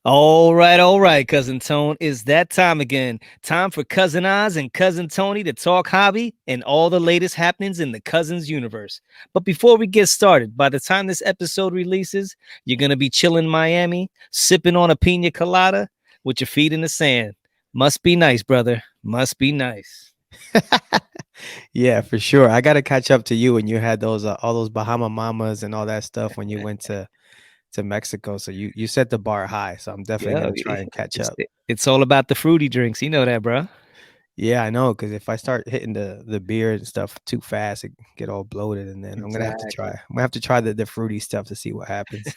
All right, Cousin Tone. It's that time again. Time for Cousin Oz and Cousin Tony to talk hobby and all the latest happenings in the Cousins universe. But before we get started, by the time this episode releases, you're going to be chilling in Miami, sipping on a pina colada with your feet in the sand. Must be nice, brother. Must be nice. Yeah, for sure. I got to catch up to you when you had those all those Bahama Mamas and all that stuff when you went to Mexico. So you set the bar high. So I'm definitely Yeah, gonna try and catch up. it's all about the fruity drinks. You know that, bro. Yeah, I know. Because if I start hitting the beer and stuff too fast, it get all bloated, and then I'm gonna have to try. Exactly. I'm gonna have to try the fruity stuff to see what happens.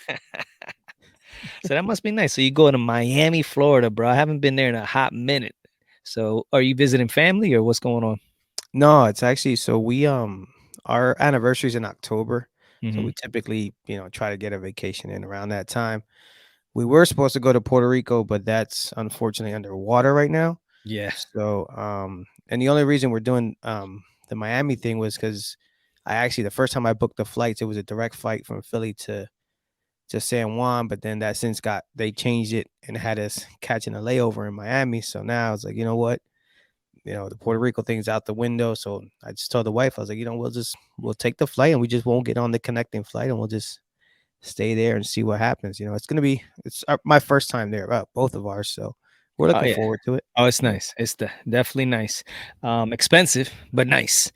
So that must be nice. So you go to Miami, Florida, bro. I haven't been there in a hot minute. So are you visiting family or what's going on? No, it's actually so we our anniversary's in October, so Mm-hmm. we typically try to get a vacation in around that time. We were supposed to go to Puerto Rico, but that's unfortunately underwater right now. Yeah. So, and the only reason we're doing the Miami thing was because I actually the first time I booked the flights, it was a direct flight from Philly to San Juan, but then that since got they changed it and had us catching a layover in Miami. So now it's like, you know what? The Puerto Rico thing's out the window. So I just told the wife, I was like, we'll take the flight and we just won't get on the connecting flight and we'll just stay there and see what happens. It's my first time there, both of ours. So we're Oh looking yeah. forward to it. Oh, it's nice. It's definitely nice. Expensive, but nice.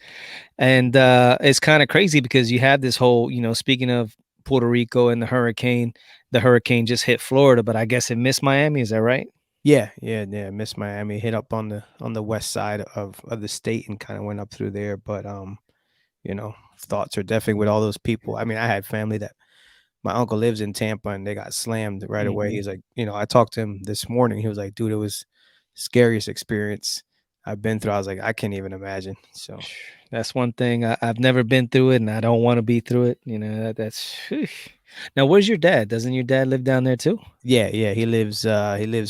And it's kind of crazy because you have this whole, speaking of Puerto Rico and the hurricane just hit Florida, but I guess it missed Miami. Is that right? Yeah. Miss Miami hit up on the west side of the state and kind of went up through there. But thoughts are definitely with all those people. I mean, I had family that my uncle lives in Tampa and they got slammed right away. Mhm. He's like, I talked to him this morning. He was like, dude, it was scariest experience I've been through. I was like, I can't even imagine. So That's one thing I've never been through it, and I don't want to be through it. That's. Now, where's your dad? Doesn't your dad live down there too? yeah, he lives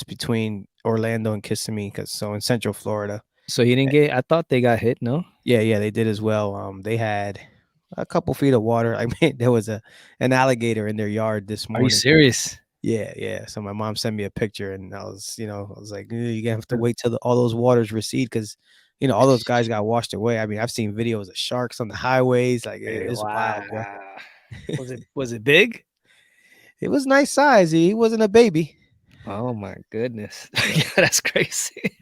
between Orlando and Kissimmee, so in Central Florida. So he didn't get. I thought they got hit. No. Yeah, they did as well. They had a couple feet of water. I mean, there was an alligator in their yard this Are you morning. serious? Yeah. So my mom sent me a picture, and I was like, you're gonna have to wait till all those waters recede because, all those guys got washed away. I mean, I've seen videos of sharks on the highways. Like it's wild, bro. Wow. Was it big? It was nice size. He wasn't a baby. Oh my goodness. So Yeah, that's crazy.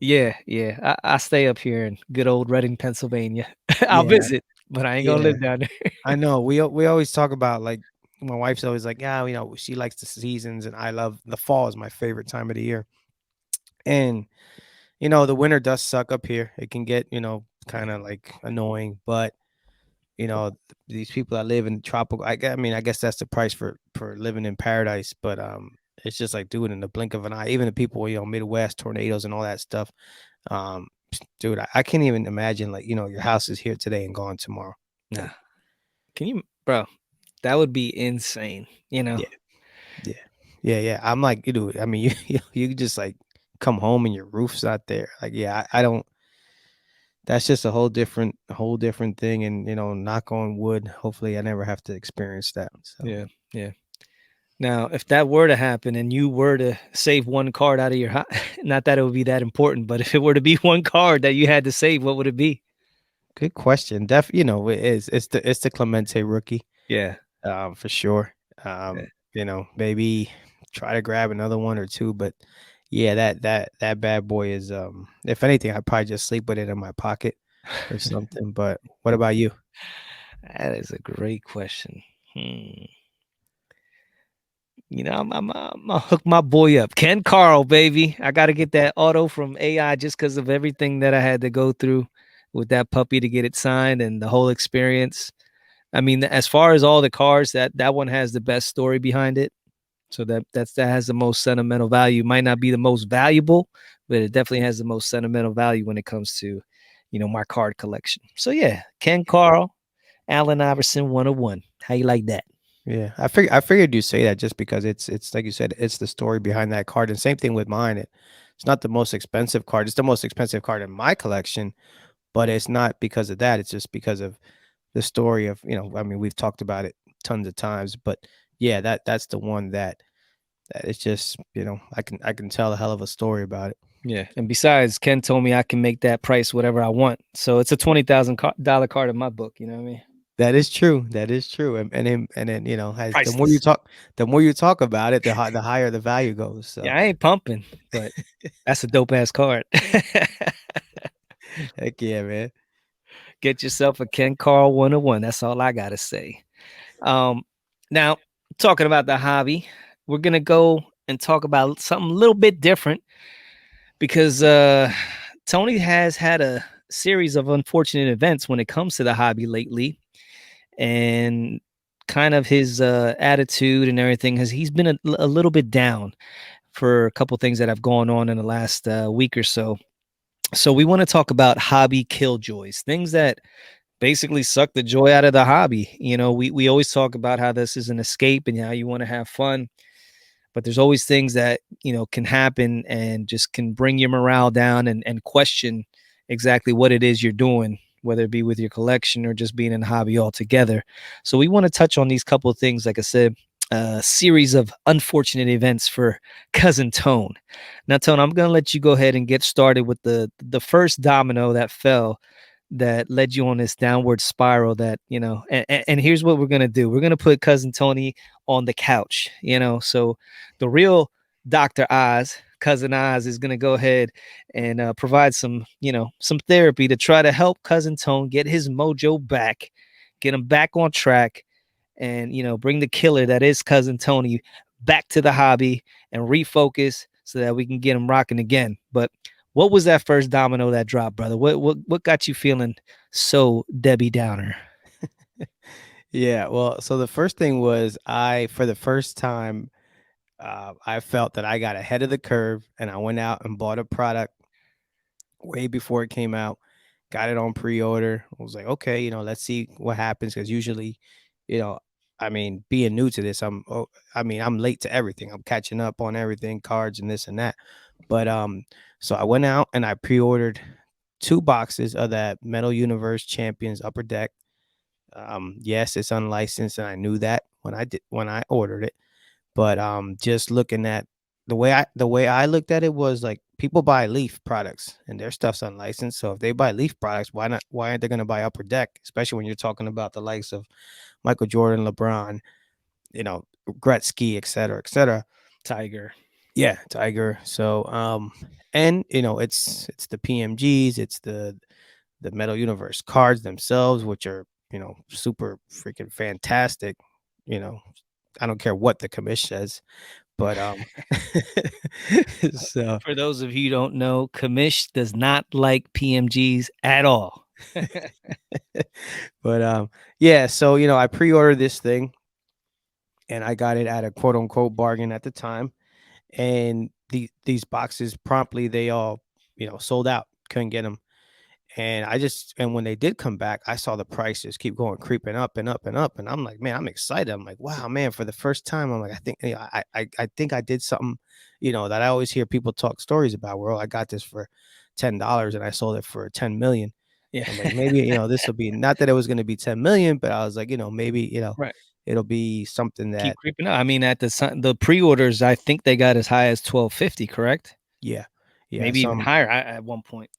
Yeah. I stay up here in good old Reading, Pennsylvania. I'll yeah, visit, but I ain't gonna yeah. live down there. I know. We always talk about like my wife's always like, yeah, she likes the seasons, and I love the fall is my favorite time of the year. And the winter does suck up here. It can get kind of like annoying, but these people that live in tropical, I mean, I guess that's the price for living in paradise. But it's just like doing in the blink of an eye. Even the people Midwest tornadoes and all that stuff. Um, Dude, I can't even imagine like your house is here today and gone tomorrow. Nah. Like Can you, bro? That would be insane. yeah, yeah, yeah. I'm like I mean, you could just like come home and your roof's not there. Like I don't. That's just a whole different thing, and knock on wood. Hopefully, I never have to experience that. So. Yeah. Now, if that were to happen and you were to save one card out of your house, not that it would be that important, but if it were to be one card that you had to save, what would it be? Good question. It is. It's the Clemente Rookie, Yeah. for sure. Yeah. Maybe try to grab another one or two, but yeah, that bad boy is. If anything, I'd probably just sleep with it in my pocket or something. But what about you? That is a great question. Hmm. I'm gonna hook my boy up, Ken Carl, baby. I got to get that auto from AI just because of everything that I had to go through with that puppy to get it signed and the whole experience. I mean, as far as all the cars, that one has the best story behind it. So that has the most sentimental value. Might not be the most valuable, but it definitely has the most sentimental value when it comes to, my card collection. So yeah, Ken Carl, Allen Iverson 101. How you like that? Yeah, I figured you'd say that just because it's like you said, it's the story behind that card, and same thing with mine. It's not the most expensive card. It's the most expensive card in my collection, but it's not because of that. It's just because of the story of, I mean, we've talked about it tons of times, but yeah, that's the one that it's just, I can tell a hell of a story about it. Yeah, and besides, Ken told me I can make that price whatever I want, so it's a $20,000 card in my book. You know what I mean? That is true. That is true. And then, as Priceless. the more you talk about it, the higher the value goes. So Yeah, I ain't pumping, but that's a dope ass card. heck yeah, man. Get yourself a Ken Carl 101. That's all I gotta say. Um, Now talking about the hobby, we're gonna go and talk about something a little bit different because Tony has had a series of unfortunate events when it comes to the hobby lately, and kind of his attitude and everything has he's been a little bit down for a couple things that have gone on in the last week or so. So we want to talk about hobby killjoys, things that basically suck the joy out of the hobby. You know, we always talk about how this is an escape and how you want to have fun, but there's always things that, can happen and just can bring your morale down and question exactly what it is you're doing, whether it be with your collection or just being in the hobby altogether. So we want to touch on these couple of things, like I said, a series of unfortunate events for cousin Tone. Now, Tone, I'm going to let you go ahead and get started with the first domino that fell that led you on this downward spiral that, and here's what we're going to do. We're going to put cousin Tony on the couch, so the real Dr. Oz, cousin Oz, is going to go ahead and provide some therapy to try to help cousin Tone get his mojo back, get him back on track, and bring the killer that is cousin Tony back to the hobby and refocus so that we can get him rocking again. But what was that first domino that dropped, brother? What got you feeling so Debbie Downer? Yeah, well, so the first thing was for the first time, I felt that I got ahead of the curve and I went out and bought a product way before it came out, got it on pre-order. I was like, okay, let's see what happens. Cause usually, you know, I mean, being new to this, I'm late to everything. I'm catching up on everything, cards and this and that. But so I went out and I pre-ordered 2 boxes of that Metal Universe Champions Upper Deck. Yes, it's unlicensed, and I knew that when I ordered it. But just looking at the way I looked at it was like people buy Leaf products and their stuff's unlicensed. So if they buy Leaf products, why not? Why aren't they going to buy Upper Deck? Especially when you're talking about the likes of Michael Jordan, LeBron, you know, Gretzky, et cetera, et cetera. Tiger. Yeah, Tiger. So and it's the PMGs, it's the Metal Universe cards themselves, which are super freaking fantastic. You know, I don't care what the commish says, but so For those of you who don't know, Kamish does not like PMGs at all. but yeah, so I pre-ordered this thing and I got it at a quote unquote bargain at the time, and these boxes promptly they all sold out, couldn't get them. And when they did come back, I saw the prices keep going, creeping up and up and up. And I'm like, man, I'm excited. I'm like, wow, man, for the first time, I'm like, I think, I think I did something, that I always hear people talk stories about where, oh, I got this for $10 and I sold it for 10 million. Yeah. I'm like, maybe, this will be not that it was going to be 10 million, but I was like, maybe, Right. it'll be something Keep that, creeping up. I mean, at the pre-orders, I think they got as high as 1250, correct? yeah, yeah, Maybe even higher at one point.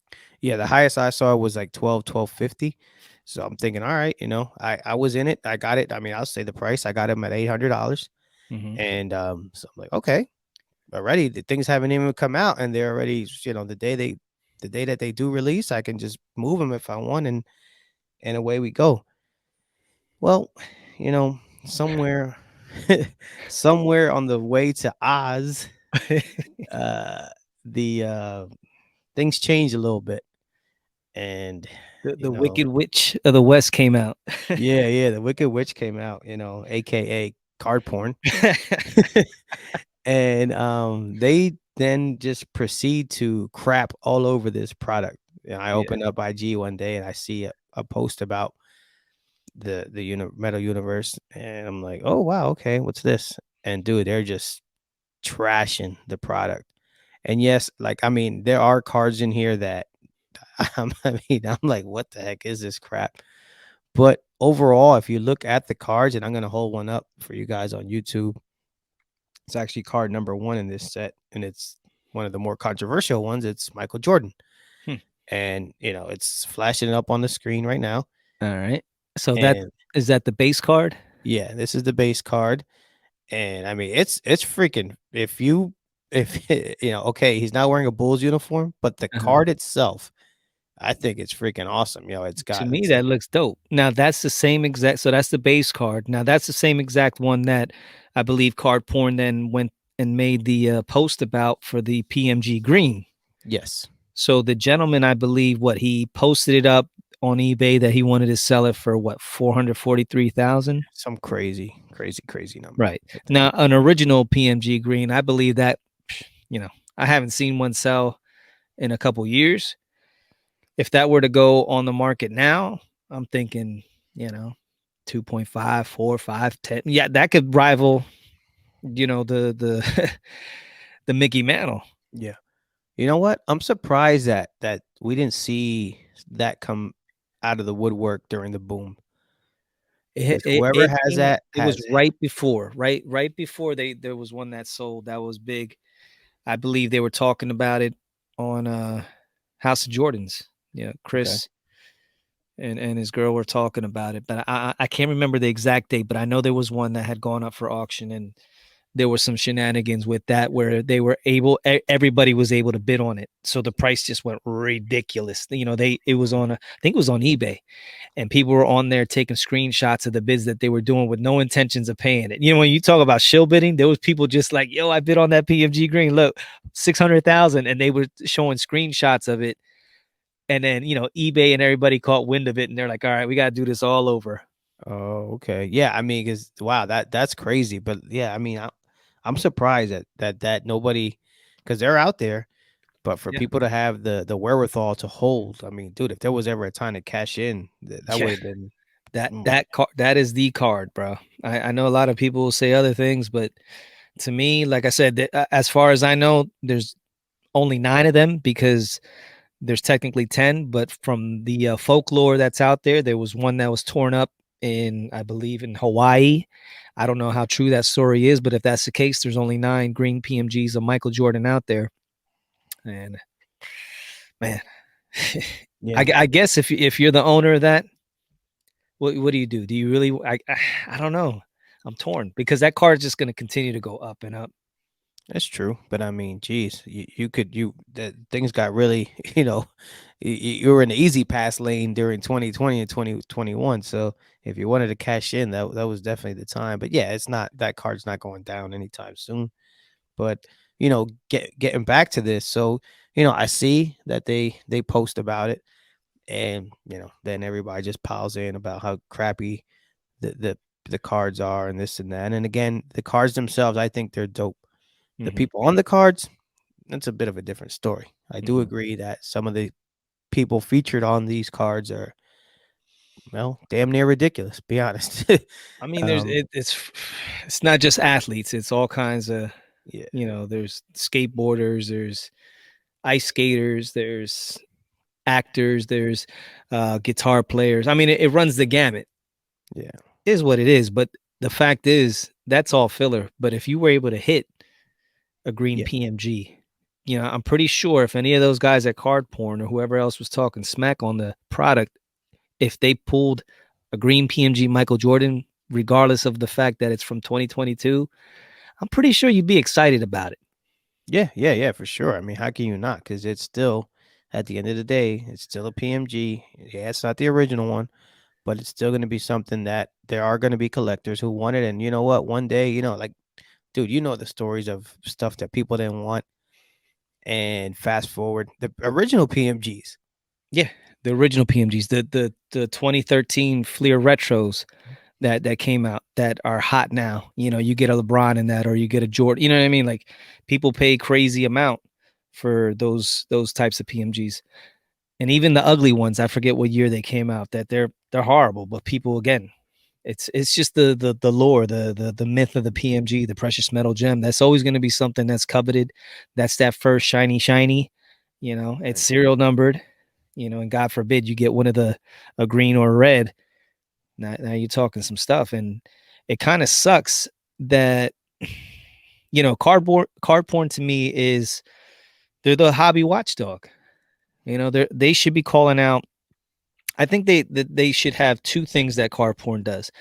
yeah, the highest I saw was like 1250. So I'm thinking, all right, I was in it. I got it. I mean, I'll say the price. I got him at $800. Mhm. And so I'm like, okay, already the things haven't even come out and they're already, the day that they do release, I can just move them if I want, and away we go. Well, somewhere somewhere on the way to Oz, uh the things change a little bit. And The you know Wicked Witch of the West came out. Yeah, yeah, the Wicked Witch came out, AKA card porn. And, they then just proceed to crap all over this product. I Yeah. opened up IG one day and I see a post about Metal Universe, and I'm like, "Oh, wow, okay, what's this?" And dude, they're just trashing the product. And yes, like, I mean, there are cards in here that I'm like, "What the heck is this crap?" But overall, if you look at the cards, and I'm gonna hold one up for you guys on YouTube, it's actually card number 1 in this set, and it's one of the more controversial ones. It's Michael Jordan, Hmm. and, it's flashing up on the screen right now, All right. So that and is that the base card? yeah, this is the base card, and, I mean, it's freaking if okay, he's not wearing a Bulls uniform, but the Uh-huh. card itself, I think it's freaking awesome. To me, It's that like looks dope. Now that's the same exact. So that's the base card. Now that's the same exact one that I believe Card Porn then went and made the post about for the PMG Green. yes, So the gentleman, I believe, what he posted it up on eBay that he wanted to sell it for what 443,000. some crazy, crazy, crazy number Right. right there. Now an original PMG Green, I believe that you know I haven't seen one sell in a couple years. If that were to go on the market now, I'm thinking, 2.5, 4, 5, 10. Yeah, that could rival, the the Mickey Mantle. Yeah. You know what? I'm surprised that we didn't see that come out of the woodwork during the boom, It because it, whoever it has came that it was has it. right before there was one that sold that was big. I believe they were talking about it on House of Jordans. Yeah, Okay. Chris and his girl were talking about it, but I can't remember the exact date, but I know there was one that had gone up for auction and there were some shenanigans with that where they were everybody was able to bid on it. So the price just went ridiculous. It was on I think it was on eBay and people were on there taking screenshots of the bids that they were doing with no intentions of paying it. When you talk about shill bidding, there was people just like, yo, I bid on that PMG Green. Look, 600,000. And they were showing screenshots of it. And then, eBay and everybody caught wind of it and they're like, all right, we got to do this all over. Oh, okay. Yeah, I mean, because wow, that's crazy. But yeah, I mean, I'm surprised that nobody, because they're out there, but for Yeah. people to have the wherewithal to hold, I mean, dude, if there was ever a time to cash in, that would Yeah. have been. That Mm, that card that is the card, bro. I know a lot of people will say other things, but to me, like I said, as far as I know, there's only 9 of them because there's technically 10. But from the folklore that's out there, there was one that was torn up I believe, in Hawaii. I don't know how true that story is, but if that's the case, there's only 9 green PMGs of Michael Jordan out there. And man, yeah. I guess if you're the owner of that, what do you do? Do you really? I don't know. I'm torn because that card is just going to continue to go up and up. That's true, but I mean, geez, that things got really, you were in the easy pass lane during 2020 and 2021. So if you wanted to cash in, that was definitely the time. But yeah, it's not that card's not going down anytime soon. But getting back to this, so I see that they post about it, and then everybody just piles in about how crappy the the the cards are and this and that. And again, the cards themselves, I think they're dope. The Hmm. people on the cards, that's a bit of a different story. I do Hmm. agree that some of the people featured on these cards are, well, damn near ridiculous, be honest. I mean, um, it's not just athletes. It's all kinds of yeah, There's skateboarders, there's ice skaters, there's actors, there's guitar players. I mean, it runs the gamut. yeah, It is what it is. But the fact is, that's all filler. But if you were able to hit a green yeah, PMG. I'm pretty sure if any of those guys at Card Porn or whoever else was talking smack on the product, if they pulled a green PMG Michael Jordan, regardless of the fact that it's from 2022, I'm pretty sure you'd be excited about it. yeah, yeah, yeah, for sure. I mean, how can you not? Because it's still, at the end of the day, it's still a PMG. Yeah, it's not the original one, but it's still going to be something that there are going to be collectors who want it. And you know what? One day, like, dude, the stories of stuff that people didn't want. And fast forward, the original PMGs. Yeah, the original PMGs, the 2013 Fleer retros that came out that are hot now. You get a LeBron in that, or you get a Jordan. You know what I mean? Like people pay crazy amount for those types of PMGs. And even the ugly ones, I forget what year they came out, that they're they're horrible, but people again, it's just the lore, the myth of the PMG, the precious metal gem. That's always going to be something that's coveted. That's that first shiny. It's Right. serial numbered. And God forbid you get one of a green or a red. Now you're talking some stuff, and it kind of sucks that card porn to me is they're the hobby watchdog. They should be calling out. I think they should have two things that card porn does.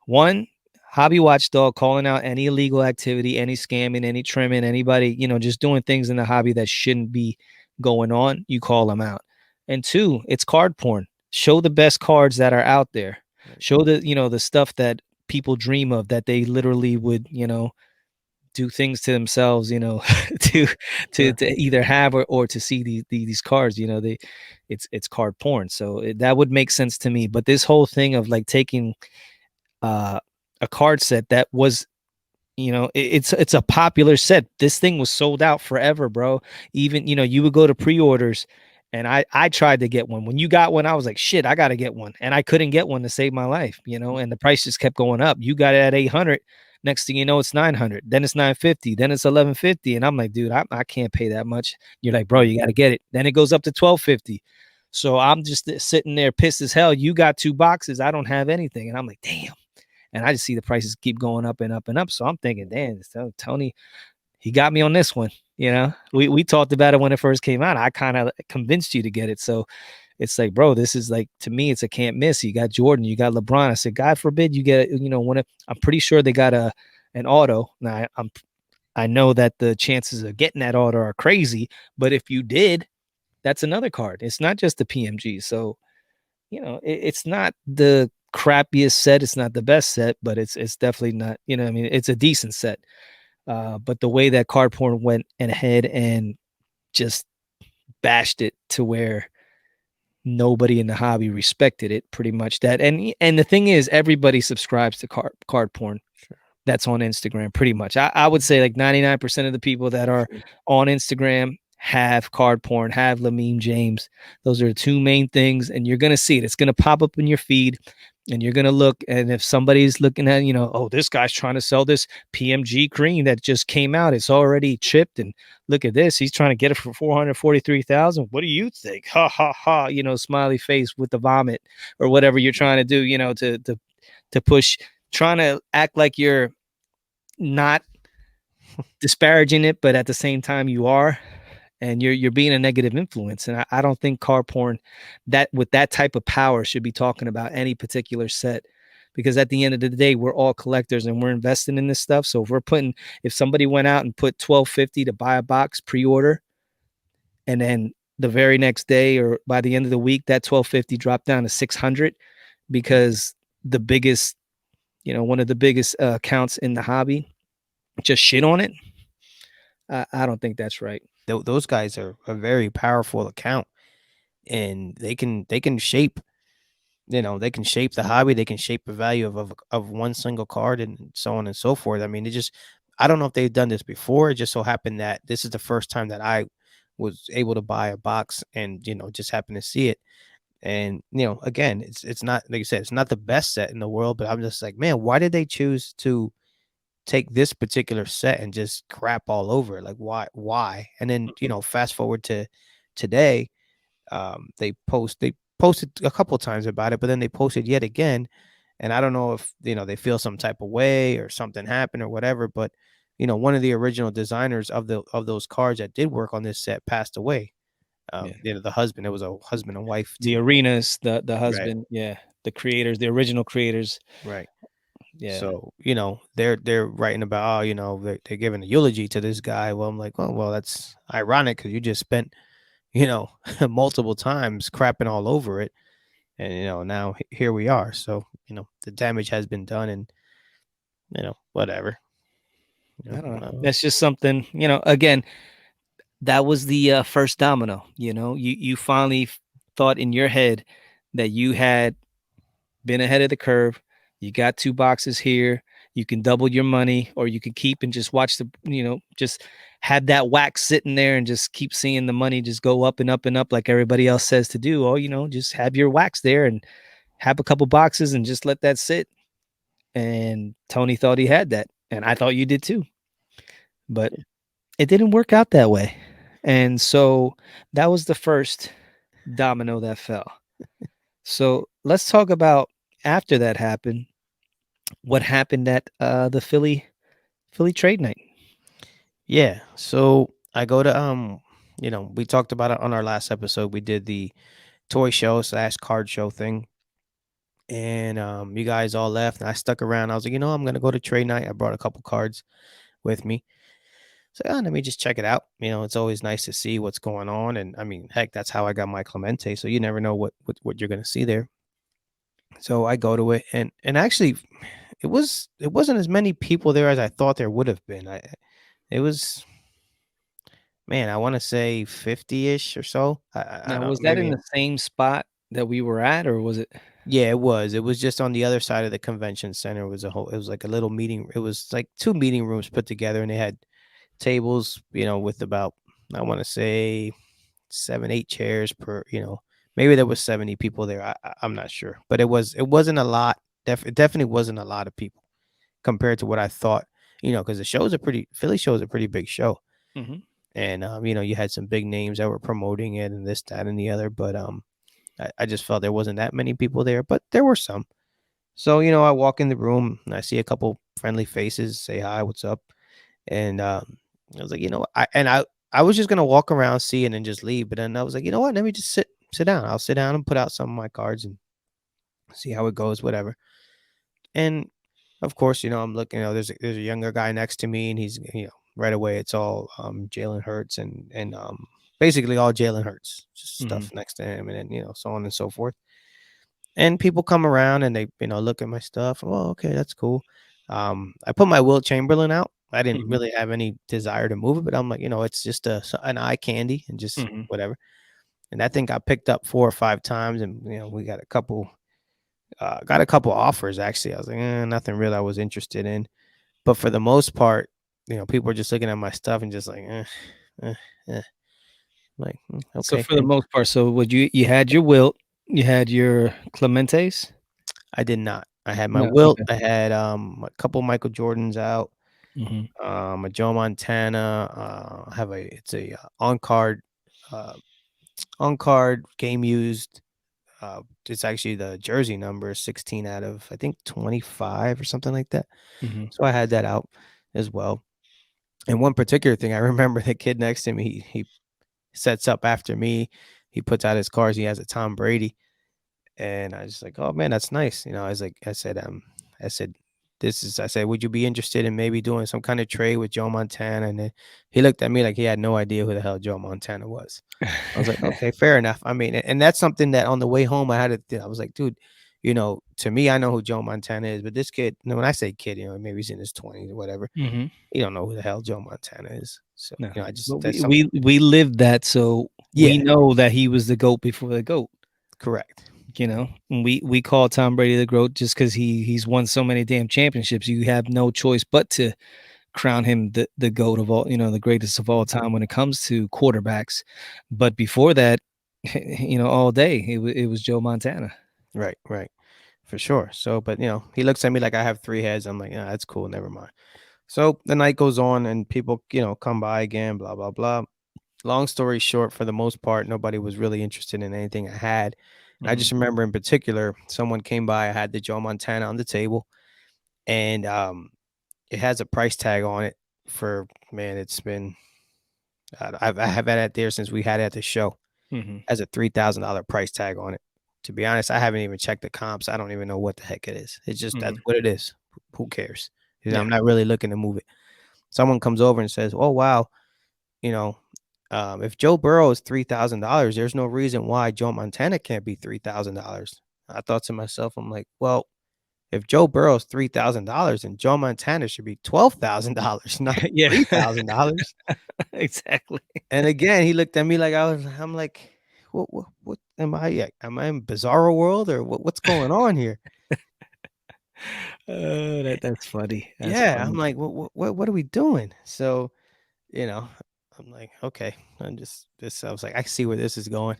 One, hobby watchdog calling out any illegal activity, any scamming, any trimming, anybody, just doing things in the hobby that shouldn't be going on. You call them out. And two, it's card porn. Show the best cards that are out there. Right. Show the stuff that people dream of, that they literally would, do things to themselves, to Mm, to sure. to either have or to see these cards. It's card porn. So that would make sense to me. But this whole thing of like taking uh, a card set that was, it's a popular set. This thing was sold out forever, bro. Even, you would go to pre-orders, and I tried to get one. When you got one, I was like, shit, I got to get one, and I couldn't get one to save my life, and the price just kept going up. You got it at 800. Next thing you know, it's 900. Then it's 950. Then it's 1150. And I'm like, dude, I can't pay that much. You're like, bro, Right. you got to get it. Then it goes up to 1250. So I'm just sitting there pissed as hell. You got two boxes. I don't have anything. And I'm like, damn. And I just see the prices keep going up and up and up. So I'm thinking, damn, so Tony, he got me on this one. We talked about it when it first came out. I kind of convinced you to get it. So it's like, bro, this is like, to me, it's a can't miss. You got Jordan, you got LeBron. I said, God forbid you get, one of, I'm pretty sure they got an auto. Now I know that the chances of getting that auto are crazy, but if you did, that's another card. It's not just the PMG. So it's not the crappiest set. It's not the best set, but it's definitely not. I mean, it's a decent set. But the way that card porn went ahead and just bashed it to where nobody in the hobby respected it, pretty much that. And the thing is, everybody subscribes to card porn Sure. that's on Instagram, pretty much. I would say like 99% of the people that are Sure. on Instagram have card porn, have Lamine James. Those are the two main things, and you're gonna see it. It's gonna pop up in your feed, and you're gonna look. And if somebody's looking at, oh, this guy's trying to sell this PMG green that just came out, it's already chipped, and look at this, he's trying to get it for 443,000. What do you think? Ha ha ha! Smiley face with the vomit or whatever you're trying to do. To push, trying to act like you're not disparaging it, but at the same time you are, and you're being a negative influence. And I don't think car porn that with that type of power should be talking about any particular set, because at the end of the day, we're all collectors and we're investing in this stuff. So if somebody went out and put 1250 to buy a box pre-order, and then the very next day or by the end of the week that 1250 dropped down to 600 because the biggest, one of the biggest accounts in the hobby just shit on it, I don't think that's right. Those guys are a very powerful account, and they can shape, they can shape the hobby, they can shape the value of one single card and so on and so forth. I mean, it just, I don't know if they've done this before. It just so happened that this is the first time that I was able to buy a box and, just happened to see it. And, again, it's not, like you said, it's not the best set in the world, but I'm just like, man, why did they choose to take this particular set and just crap all over it? Like, why? And then, fast forward to today, they posted a couple times about it, but then they posted yet again. And I don't know if, they feel some type of way or something happened or whatever, but one of the original designers of those cards that did work on this set passed away. Yeah. The husband, it was a husband and wife The team. arenas, the Right. husband, yeah, the creators, the original creators, Right. yeah. So, they're writing about, they're giving a eulogy to this guy. Well, I'm like, oh, well, that's ironic because you just spent, you know, multiple times crapping all over it. And, now here we are. So, the damage has been done, and, whatever. I don't know. Uh, That's just something, again, that was the first domino. You finally thought in your head that you had been ahead of the curve. You got two boxes here. You can double your money, or you can keep and just watch just have that wax sitting there and just keep seeing the money just go up and up and up like everybody else says to do. Oh, just have your wax there, and have a couple boxes and just let that sit. And Tony thought he had that, and I thought you did too. But it didn't work out that way. And so that was the first domino that fell. So let's talk about after that happened, what happened at the Philly trade night. Yeah. So I go to we talked about it on our last episode. We did the toy show slash card show thing. And you guys all left and I stuck around. I was like, I'm gonna go to trade night. I brought a couple cards with me. So let me just check it out. It's always nice to see what's going on. And I mean, heck, that's how I got my Clemente. So you never know what you're gonna see there. So I go to it and actually it wasn't as many people there as I thought there would have been. It was, man, I want to say 50-ish or so. I Now, don't was know, that in maybe. the same spot that we were at, or was it? Yeah, it was. It was just on the other side of the convention center. It was like a little meeting. It was like two meeting rooms put together and they had tables, with about, I want to say 7, 8 chairs per. Maybe there was 70 people there. I'm not sure, but it wasn't a lot. It definitely wasn't a lot of people compared to what I thought. Because the show's a pretty Philly show is a pretty big show, Mhm, and you had some big names that were promoting it and this, that, and the other. But I just felt there wasn't that many people there, but there were some. So I walk in the room and I see a couple friendly faces, say hi, what's up, and I was like, I was just gonna walk around, see it, and just leave. But then I was like, you know what? Let me just sit down. I'll sit down and put out some of my cards and see how it goes, whatever. And of course, I'm looking. There's a younger guy next to me, and he's right away. It's all Jalen Hurts and basically all Jalen Hurts, just mhm, stuff next to him, and then so on and so forth. And people come around and they look at my stuff. Oh, okay, that's cool. I put my Will Chamberlain out. I didn't mhm, really have any desire to move it, but I'm like, it's just an eye candy and just mhm. whatever. And that thing got picked up 4 or 5 times, and we got a couple offers actually. I was like, nothing really I was interested in. But for the most part, people were just looking at my stuff and just like, eh, eh. Like, So okay. for the And most part, so would you had your Wilt, you had your Clementes? I did not. I had my No, Wilt. okay. I had a couple Michael Jordans out. Mhm, A Joe Montana. I have it's a uh, on card game used. It's actually the jersey number 16 out of I think 25 or something like that. mhm. So I had that out as well. And one particular thing I remember, the kid next to me, he sets up after me. He puts out his cards. He has a Tom Brady. And I was like, "Oh, man, that's nice." I said, I said, "Would you be interested in maybe doing some kind of trade with Joe Montana?" And then he looked at me like he had no idea who the hell Joe Montana was. I was like, "Okay, fair enough." I mean, and that's something that on the way home I was like, "Dude, to me, I know who Joe Montana is, but this kid, when I say kid, maybe he's in his 20s or whatever. Mhm. He don't know who the hell Joe Montana is." So, No, I just but that's we something. we we lived that, so we Yeah, know that he was the GOAT before the GOAT, correct. and we call Tom Brady the GOAT just because he's won so many damn championships. You have no choice but to crown him the GOAT of all, the greatest of all time when it comes to quarterbacks. But before that, all day it was Joe Montana. Right, right. For sure. So, but he looks at me like I have 3 heads. I'm like, "Yeah, that's cool, never mind." So the night goes on and people, come by again, blah, blah, blah. Long story short, for the most part, nobody was really interested in anything I had. And I Mhm, just remember in particular, someone came by, I had the Joe Montana on the table, and it has a price tag on it for, man, it's been I have had it there since we had it at the show. mhm, Has a $3,000 price tag on it. To be honest, I haven't even checked the comps. I don't even know what the heck it is. It's just that's mhm. what it is. Who cares? Yeah. I'm not really looking to move it. Someone comes over and says, "Oh wow, you know, if Joe Burrow is $3,000, there's no reason why Joe Montana can't be $3,000." I thought to myself, I'm like, well, if Joe Burrow is $3,000, then Joe Montana should be $12,000, not Yeah. $3,000. Exactly. And again, he looked at me like I'm like, what am I at? Am I in bizarro world or what's going on here? Oh, Eh, that's funny. That's Yeah, I'm funny. like, what are we doing? So, you know, I'm like, okay, I'm just this. I was like, I see where this is going.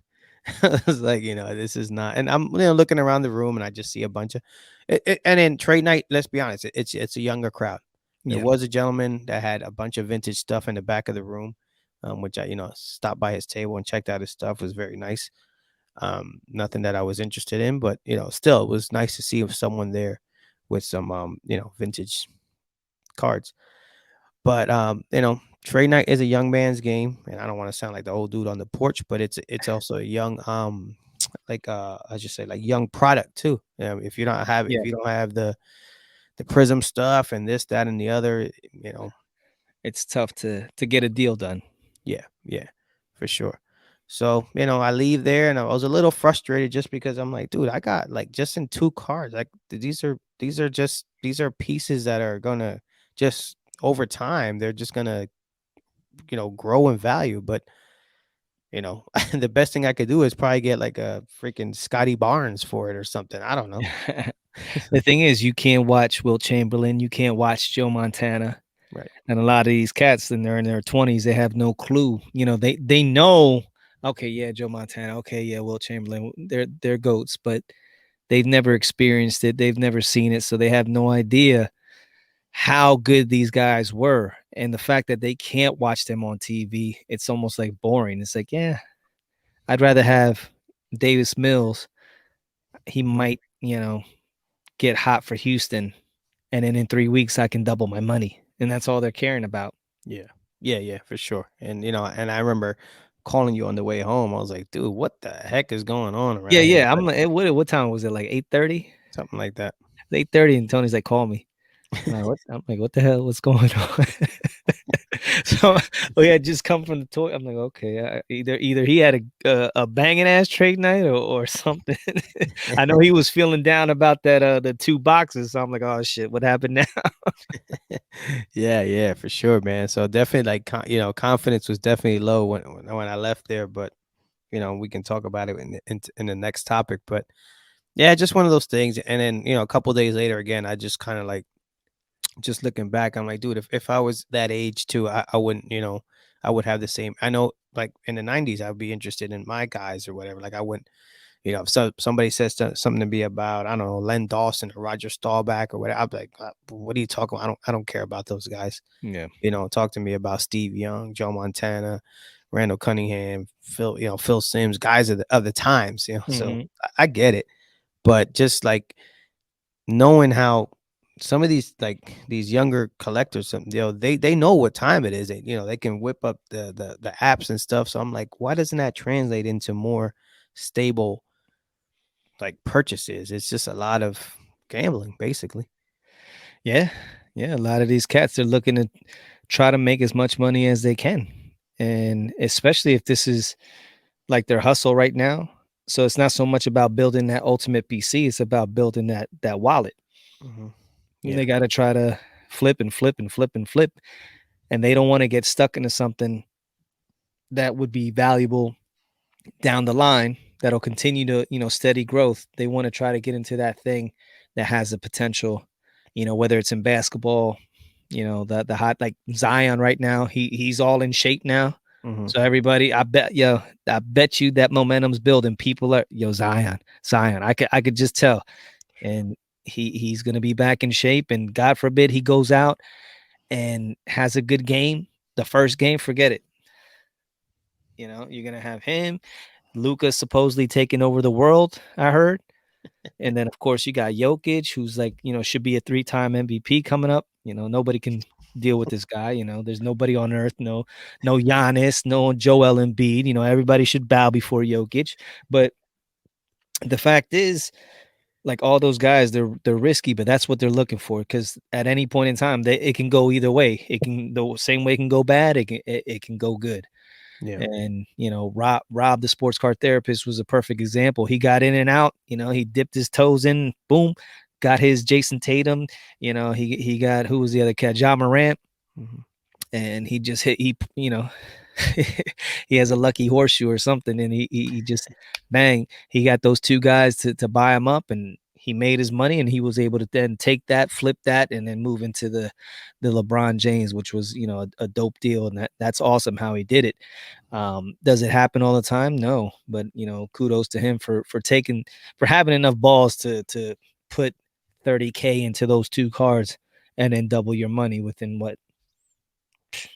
I was like, this is not. And I'm looking around the room and I just see a bunch of and then trade night, let's be honest, it's a younger crowd. There Yeah. was a gentleman that had a bunch of vintage stuff in the back of the room, which I, stopped by his table and checked out his stuff. Was very nice. Nothing that I was interested in, but still it was nice to see someone there with some vintage cards. But trade night is a young man's game, and I don't want to sound like the old dude on the porch, but it's also a young like I just say like young product too. If Yeah. you don't have the prism stuff and this, that, and the other, It's tough to get a deal done. yeah, yeah, for sure. So, I leave there and I was a little frustrated just because I'm like, dude, I got like just in two cards. Like these are pieces that are gonna just over time, they're just gonna, grow in value. But the best thing I could do is probably get like a freaking Scotty Barnes for it or something. I don't know. The thing is, you can't watch Wilt Chamberlain, you can't watch Joe Montana, Right. and a lot of these cats, when they're in their 20s, they have no clue. They know, okay, yeah, Joe Montana, okay, yeah, Wilt Chamberlain, they're goats, but they've never experienced it, they've never seen it, so they have no idea how good these guys were. And the fact that they can't watch them on TV, it's almost like boring. It's like, yeah, I'd rather have Davis Mills. He Mhm. might, get hot for Houston, and then in 3 weeks I can double my money, and that's all they're caring about. Yeah. Yeah, yeah, for sure. And and I remember calling you on the way home. I was like, dude, what the heck is going on Yeah, around here? yeah. But I'm like, what time was it? Like 8:30? something like that. 8:30, and Tony's like, call me. What? I'm like, what the hell? What's going on? So we had just come from the toy. I'm like, okay, either he had a banging ass trade night or something. I know he was feeling down about that the two boxes. So I'm like, oh shit, what happened now? Yeah, yeah, for sure, man. So definitely like confidence was definitely low when I left there, but we can talk about it in the next topic. But yeah, just one of those things. And then, a couple days later again, I just kind of like just looking back, I'm like, dude, if I was that age too, I wouldn't, I would have the same. I know like in the 90s, I'd be interested in my guys or whatever. Like I wouldn't, if somebody says something to be about, I don't know, Len Dawson or Roger Staubach or whatever, I'd be like, what are you talking about? I don't care about those guys. Yeah. Talk to me about Steve Young, Joe Montana, Randall Cunningham, Phil Sims, guys of the times, So Hmm. I get it, but just like knowing how some of these younger collectors, they know what time it is. They can whip up the apps and stuff. So I'm like, why doesn't that translate into more stable like purchases? It's just a lot of gambling, basically. Yeah, yeah. A lot of these cats, they're looking to try to make as much money as they can, and especially if this is like their hustle right now. So it's not so much about building that ultimate PC, it's about building that wallet. Hmm. And Yeah. they gotta try to flip and flip and flip and flip, and they don't wanna get stuck into something that would be valuable down the line that'll continue to, steady growth. They wanna try to get into that thing that has the potential, whether it's in basketball, the hot like Zion right now, he's all in shape now. Hmm. So everybody, I bet you that momentum's building. People are Zion, Zion. I could just tell. And he's gonna be back in shape. And God forbid he goes out and has a good game. The first game, forget it. You're gonna have him, Luca supposedly taking over the world, I heard. And then of course you got Jokic, who's like, should be a three-time MVP coming up. Nobody can deal with this guy. There's nobody on earth, no Giannis, no Joel Embiid. Everybody should bow before Jokic. But the fact is, like all those guys, they're risky, but that's what they're looking for. Because at any point in time, it can go either way. It can the same way it can go bad. It can go good. Yeah. And Rob, the sports car therapist, was a perfect example. He got in and out. He dipped his toes in. Boom, got his Jason Tatum. He got, who was the other cat? Ja Morant, Hmm. and he just hit. He has a lucky horseshoe or something, and he just bang. He got those two guys to buy him up, and he made his money, and he was able to then take that, flip that, and then move into the LeBron James, which was, a dope deal, and that's awesome how he did it. Does it happen all the time? No, but kudos to him for having enough balls to put 30K into those two cards and then double your money within what?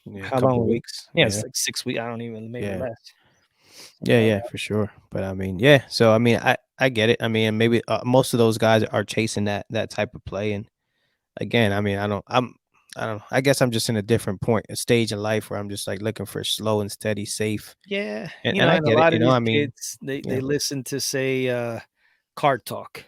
Yeah, a How long couple was it? weeks. Yeah, Yeah. it's like 6 weeks. I don't even, maybe Yeah. less. Something Yeah, like yeah, that. for sure. But I mean, yeah. So I mean, I get it. I mean, maybe most of those guys are chasing that type of play. And again, I mean, I don't know. I guess I'm just in a different point, a stage in life where I'm just like looking for slow and steady, safe. Yeah, And I and a get it. lot of these I mean, kids, they yeah. they listen to, say, card talk,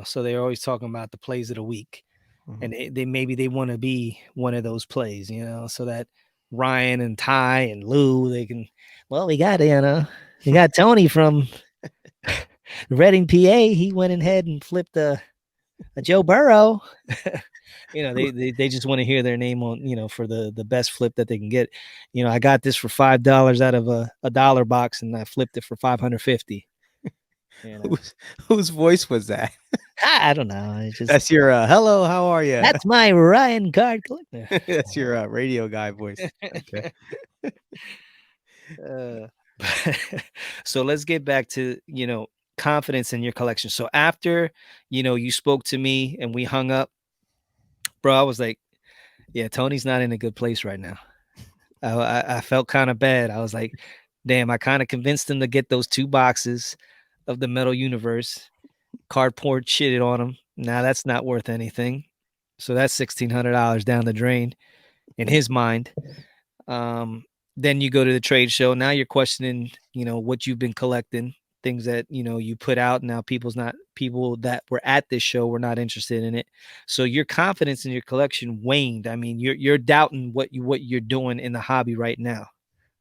so they're always talking about the plays of the week, Mhm. and they maybe they want to be one of those plays, so that Ryan and Ty and Lou, they can, well, we got Tony from Reading, PA. He went ahead and flipped a Joe Burrow. They just want to hear their name on, for the best flip that they can get. I got this for $5 out of a dollar box, and I flipped it for 550. You know, Whose whose voice was that? I don't know. It's just, That's your hello, how are you? that's my Ryan card collector. That's your radio guy voice. Okay. uh, so let's get back to, confidence in your collection. So after, you spoke to me and we hung up, bro, I was like, yeah, Tony's not in a good place right now. I felt kind of bad. I was like, damn, I kind of convinced him to get those two boxes of the Metal Universe. Cardboard shitted on him. Now that's not worth anything. So that's $1,600 down the drain in his mind. Um, then you go to the trade show. Now you're questioning, what you've been collecting, things that you put out. Now people that were at this show were not interested in it. So your confidence in your collection waned. I mean, you're doubting what you're doing in the hobby right now.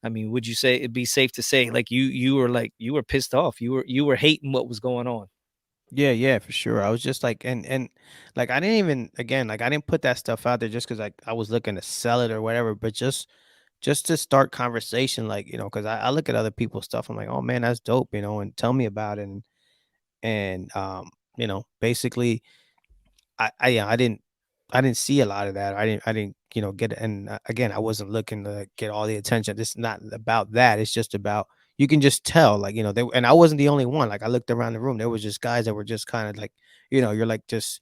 I mean, would you say it'd be safe to say, like, you were pissed off? You were hating what was going on. Yeah, yeah, for sure. I was just like, and like I didn't even again like I didn't put that stuff out there just because like I was looking to sell it or whatever, but just to start conversation, like because I look at other people's stuff, I'm like, oh man, that's dope, and tell me about it, and basically, yeah, I didn't see a lot of that. I didn't get it. And again, I wasn't looking to get all the attention. It's not about that. It's just about you can just tell, like they and I wasn't the only one. Like I looked around the room, there was just guys that were just kind of like, you're like just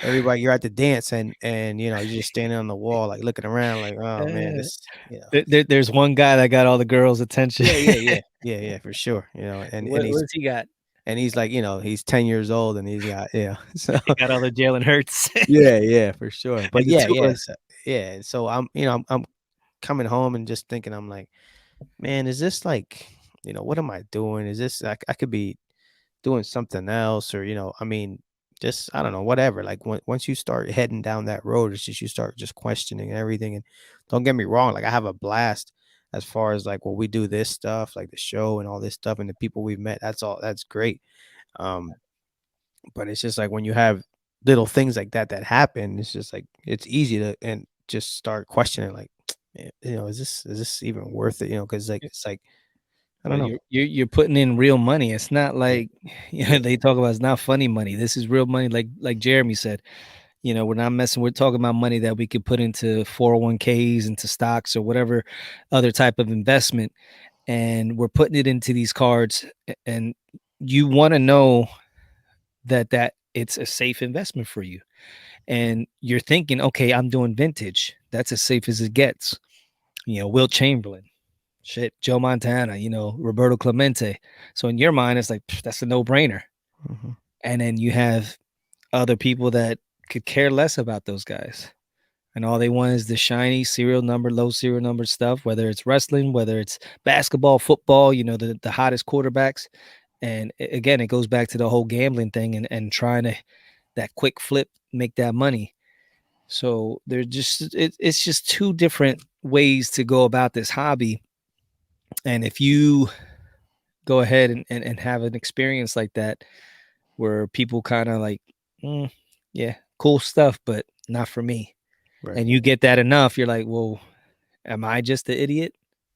everybody. You're at the dance, and you're just standing on the wall, like looking around, like oh man, Uh, this. there's one guy that got all the girls' attention. Yeah, yeah, yeah, yeah, yeah, for sure. And What's he got? he's like, he's 10 years old, and he's got so He got all the Jalen Hurts yeah, yeah, for sure. But and the yeah, yeah, tours. so, yeah. So I'm coming home and just thinking, I'm like, man, is this like, what am I doing? Is this I could be doing something else, or I mean, just I don't know, whatever. Like once you start heading down that road, it's just you start just questioning everything. And don't get me wrong, like I have a blast as far as like, well, we do this stuff, like the show and all this stuff, and the people we've met. That's great. Um, but it's just like when you have little things like that happen, it's just like it's easy to and just start questioning like, is this even worth it? Because like it's like I don't Well, know. you're putting in real money. It's not Yeah, like, yeah, they talk about, it's not funny money. This is real money. Like Jeremy said, we're not messing. We're talking about money that we could put into 401ks, into stocks, or whatever other type of investment, and we're putting it into these cards. And you want to know that it's a safe investment for you. And you're thinking, okay, I'm doing vintage. That's as safe as it gets. Will Chamberlain, shit, Joe Montana, Roberto Clemente. So in your mind, it's like, that's a no brainer. mhm, And then you have other people that could care less about those guys. And all they want is the shiny serial number, low serial number stuff, whether it's wrestling, whether it's basketball, football, the hottest quarterbacks. And again, it goes back to the whole gambling thing, and trying to, that quick flip, make that money. So it's just two different ways to go about this hobby. And if you go ahead and have an experience like that, where people kind of like, "Mm, yeah, cool stuff, but not for me," right. and you get that enough, you're like, well, am I just the idiot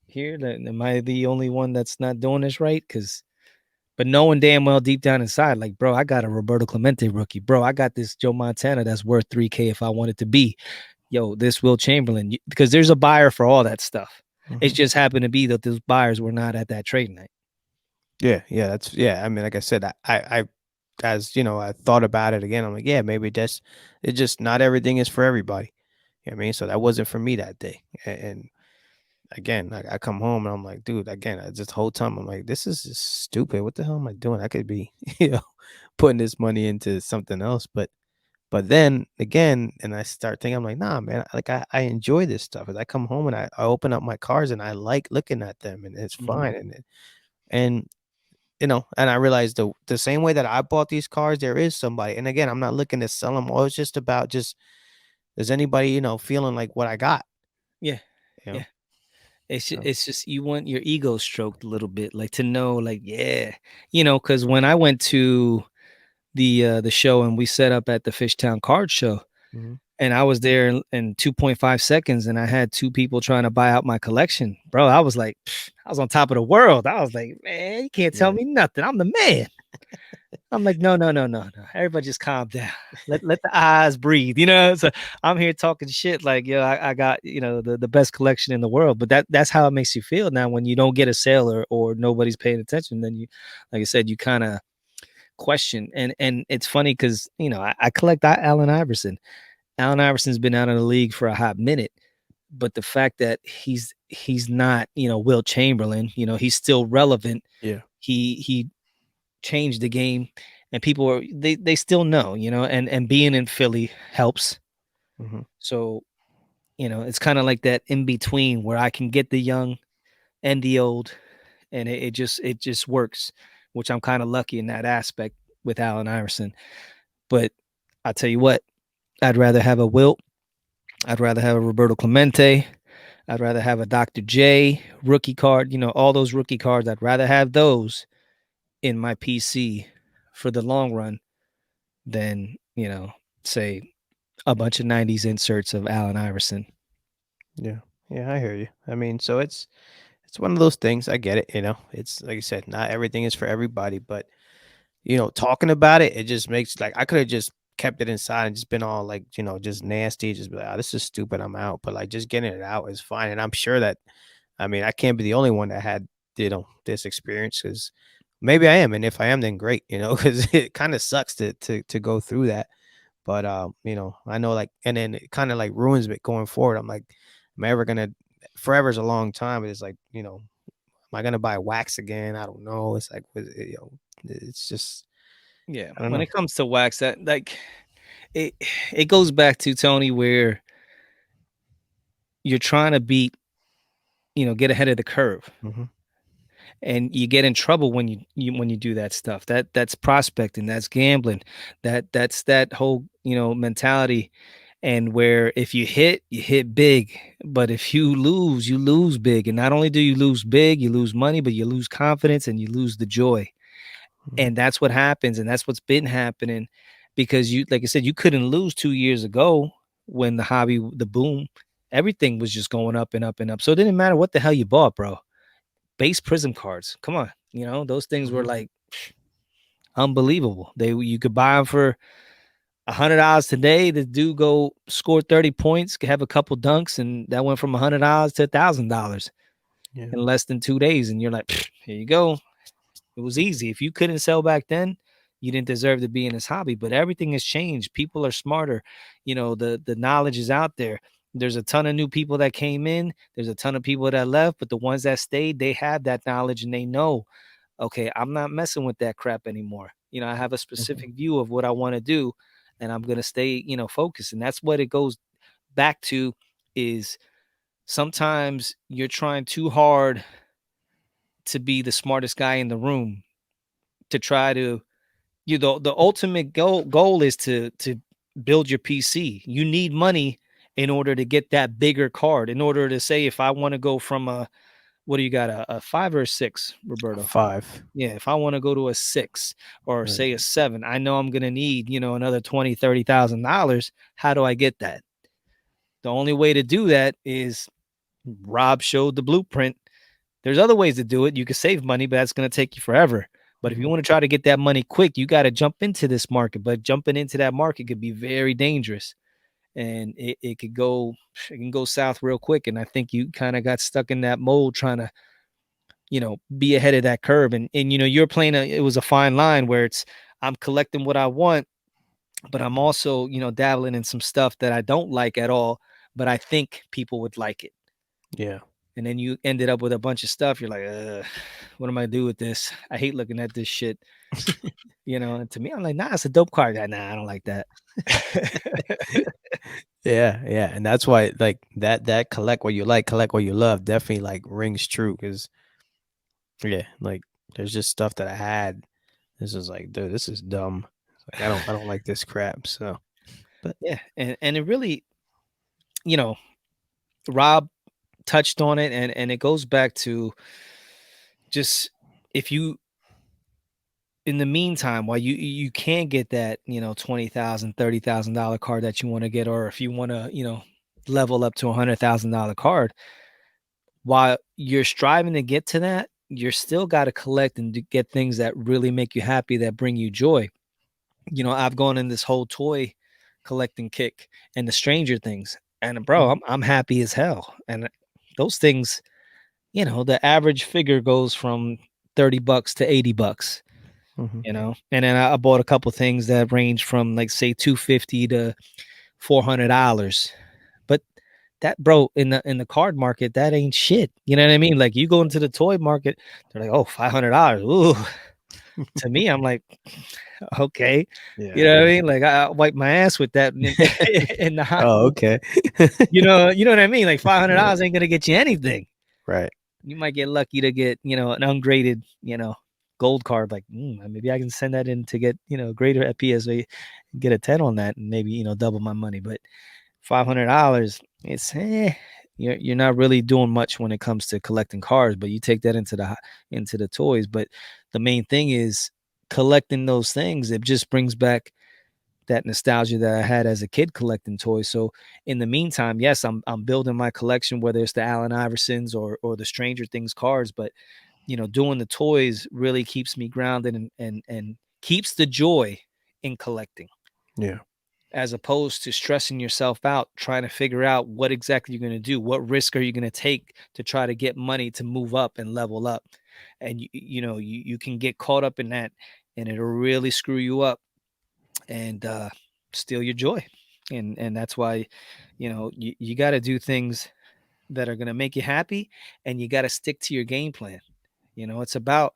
here? Am I the only one that's not doing this right? Because But knowing damn well deep down inside, like, bro, I got a Roberto Clemente rookie. Bro, I got this Joe Montana that's worth 3K if I want it to be. Yo, this Will Chamberlain, because there's a buyer for all that stuff. It Mhm. just happened to be that those buyers were not at that trade night. Yeah, yeah, that's yeah. I mean, like I said, I as you know, I thought about it again. I'm like, yeah, maybe that's it. Just not everything is for everybody. You know what I mean? So that wasn't for me that day. And again, I come home and I'm like, dude, again, just the whole time I'm like, this is just stupid. What the hell am I doing? I could be, putting this money into something else. But then again, and I start thinking, I'm like, nah, man, like I enjoy this stuff. As I come home and I open up my cars and I like looking at them and it's Mhm. fine. And and I realized the same way that I bought these cars, there is somebody. And again, I'm not looking to sell them. All it's just about just is anybody, feeling like what I got, Yeah. you know? Yeah. It's just, So, it's just you want your ego stroked a little bit, like to know, like, yeah, because when I went to the show and we set up at the Fishtown Card Show, mhm, and I was there in 2.5 seconds, and I had two people trying to buy out my collection, bro. I was like, I was on top of the world. I was like, man, you can't tell yeah. me nothing. I'm the man. I'm like, no, no, no, no, no. Everybody just calm down. Let the eyes breathe. So I'm here talking shit like, yo, I got, the best collection in the world. But that's how it makes you feel now when you don't get a sale or nobody's paying attention. Then you, like I said, you kind of question. And it's funny because I collect Allen Iverson. Allen Iverson's been out of the league for a hot minute. But the fact that he's not, Will Chamberlain, he's still relevant. Yeah. He changed the game, and people are they still know, and being in Philly helps. Mhm. So, it's kind of like that in between where I can get the young and the old, and it just works, which I'm kind of lucky in that aspect with Allen Iverson. But I tell you what, I'd rather have a Wilt, I'd rather have a Roberto Clemente, I'd rather have a Dr. J rookie card, all those rookie cards. I'd rather have those in my PC for the long run than, say a bunch of 90s inserts of Allen Iverson. Yeah. Yeah, I hear you. I mean, so it's one of those things. I get it. It's like I said, not everything is for everybody, but talking about it, it just makes like I could have just kept it inside and just been all like, just nasty, just be like, oh, this is stupid, I'm out. But like just getting it out is fine. And I'm sure that I mean, I can't be the only one that had, this experience because maybe I am. And if I am, then great, because it kind of sucks to go through that. But I know like and then it kind of like ruins me going forward. I'm like, am I ever gonna forever is a long time, but it's like, am I gonna buy wax again? I don't know. It's like it's just Yeah, I don't when know. it comes to wax, that like it it goes back to Tony where you're trying to get ahead of the curve, Hmm. and you get in trouble when you do that stuff. That's prospecting, that's gambling, that's that whole mentality. And where if you hit big, but if you lose big. And not only do you lose big, you lose money, but you lose confidence and you lose the joy. Hmm. And that's what happens, and that's what's been happening, because you, like I said, you couldn't lose 2 years ago when the hobby, the boom, everything was just going up and up and up. So it didn't matter what the hell you bought, bro. Base prism cards, come on, those things were Hmm. like unbelievable. You could buy them for $100 today. The dude go score 30 points, could have a couple dunks, and that went from $100 to $1,000 Yeah. in less than 2 days. And you're like, here you go. It was easy. If you couldn't sell back then, you didn't deserve to be in this hobby. But everything has changed. People are smarter. The knowledge is out there. There's a ton of new people that came in. There's a ton of people that left, but the ones that stayed, they have that knowledge and they know, okay, I'm not messing with that crap anymore. I have a Hmm. specific view of what I want to do, and I'm gonna stay, focused. And that's what it goes back to, is sometimes you're trying too hard to be the smartest guy in the room, to try to, the ultimate goal is to build your PC. You need money in order to get that bigger card. In order to say, if I want to go from a, what do you got, a five or a six, Roberto? 5. Yeah, if I want to go to a six or Right. say a seven, I know I'm gonna need, another 20, $30,000. How do I get that? The only way to do that is Rob showed the blueprint. There's other ways to do it. You can save money, but that's gonna take you forever. But if you Mhm. want to try to get that money quick, you got to jump into this market. But jumping into that market could be very dangerous, and it could go it can go south real quick. And I think you kind of got stuck in that mold trying to be ahead of that curve. And you're playing it was a fine line where it's I'm collecting what I want, but I'm also dabbling in some stuff that I don't like at all, but I think people would like it. Yeah. And then you ended up with a bunch of stuff. You're like, what am I do with this? I hate looking at this shit. And to me, I'm like, nah, it's a dope card. Nah, I don't like that. Yeah, yeah, and that's why, like, that collect what you like, collect what you love definitely, like, rings true. Cause yeah, like, there's just stuff that I had. This is like, "Dude, this is dumb." It's like, I don't like this crap, so but Yeah, and it really, you know, Rob touched on it, and it goes back to just if you in the meantime, while you can get that, 20,000, $30,000 card that you want to get, or if you want to, level up to $100,000 card, while you're striving to get to that, you're still got to collect and get things that really make you happy, that bring you joy. I've gone in this whole toy collecting kick and the Stranger Things, and bro, Mhm, I'm happy as hell. And those things, the average figure goes from $30 to $80. mhm. And then I bought a couple things that range from like say 250 to $400. But that, bro, in the card market, that ain't shit. You know what I mean? Like you go into the toy market, they're like, oh, $500. Ooh. To me, I'm like, okay. You Yeah. know what I mean? Like I wipe my ass with that in the hot. Oh, okay. You know what I mean? Like Yeah, $500 ain't gonna get you anything. right. You might get lucky to get, an ungraded, gold card. Like, maybe I can send that in to get, greater at PSA, get a 10 on that and maybe, double my money. But $500, it's you're not really doing much when it comes to collecting cards, but you take that into the toys. But the main thing is collecting those things. It just brings back that nostalgia that I had as a kid collecting toys. So in the meantime, yes, I'm building my collection, whether it's the Allen Iversons or the Stranger Things cards, but doing the toys really keeps me grounded and keeps the joy in collecting, Yeah, as opposed to stressing yourself out trying to figure out what exactly you're going to do, what risk are you going to take to try to get money to move up and level up. And you can get caught up in that, and it'll really screw you up and steal your joy. And that's why you got to do things that are going to make you happy, and you got to stick to your game plan. It's about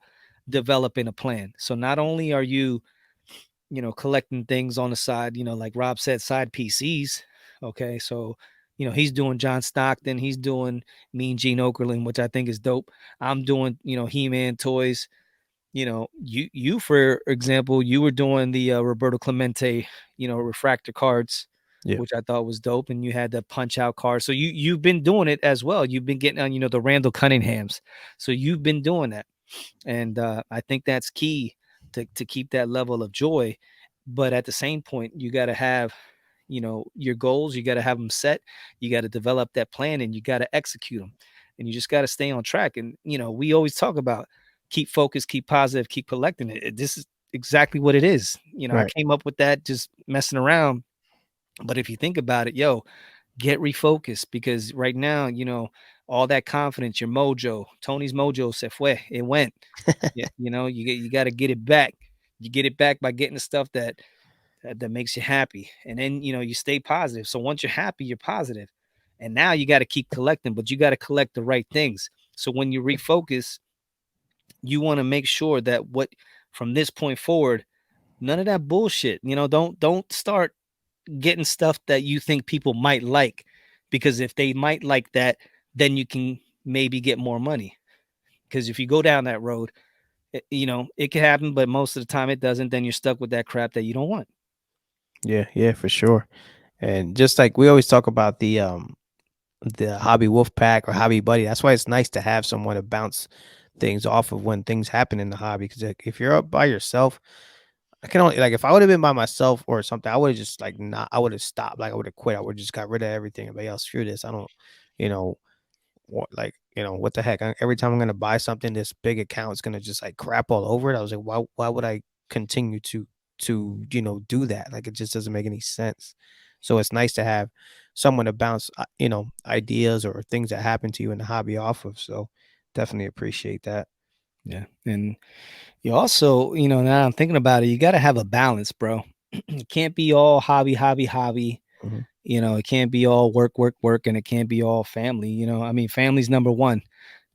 developing a plan. So not only are you collecting things on the side, like Rob said, side PCs. Okay, so he's doing John Stockton, he's doing Mean Gene Okerlund, which I think is dope. I'm doing He-Man toys. You for example, you were doing the Roberto Clemente, refractor cards, yeah, which I thought was dope, and you had the punch out card. So you've been doing it as well. You've been getting on, the Randall Cunninghams. So you've been doing that, and I think that's key to keep that level of joy. But at the same point, you got to have your goals. You got to have them set. You got to develop that plan, and you got to execute them, and you just got to stay on track. And we always talk about keep focused, keep positive, keep collecting it. This is exactly what it is. I right. came up with that just messing around. But if you think about it, yo, get refocused, because right now, all that confidence, your mojo, Tony's mojo se fue, it went. Yeah, you got to get it back. You get it back by getting the stuff that makes you happy, and then you stay positive. So once you're happy, you're positive, and now you got to keep collecting, but you got to collect the right things. So when you refocus, you want to make sure that what from this point forward, none of that bullshit. Don't start getting stuff that you think people might like, because if they might like that, then you can maybe get more money. Because if you go down that road, it can happen, but most of the time it doesn't. Then you're stuck with that crap that you don't want. Yeah, yeah, for sure. And just like we always talk about the hobby wolf pack or hobby buddy, that's why it's nice to have someone to bounce things off of when things happen in the hobby. Because like, if you're up by yourself, I can only like if I would have been by myself or something, I would have just like not. I would have stopped. Like I would have quit. I would have just got rid of everything. Everybody else, screw this. I don't, you know, like what the heck? Every time I'm gonna buy something, this big account is gonna just like crap all over it. I was like, why would I continue to do that? Like it just doesn't make any sense. So it's nice to have someone to bounce ideas or things that happen to you in the hobby off of. So definitely appreciate that. Yeah. And you also, now I'm thinking about it, you got to have a balance, bro. It can't be all hobby, hobby, hobby. Mhm. It can't be all work, work, work, and it can't be all family. I mean, family's number one.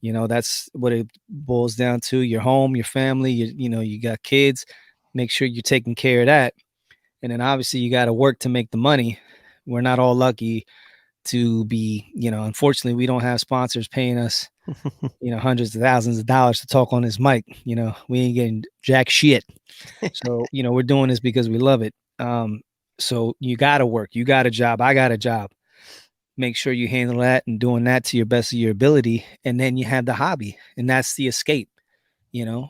That's what it boils down to. Your home, your family, you got kids. Make sure you're taking care of that. And then obviously you got to work to make the money. We're not all lucky to be, unfortunately, we don't have sponsors paying us, hundreds of thousands of dollars to talk on this mic. We ain't getting jack shit. So, we're doing this because we love it. So you got to work. You got a job. I got a job. Make sure you handle that and doing that to your best of your ability. And then you have the hobby, and that's the escape,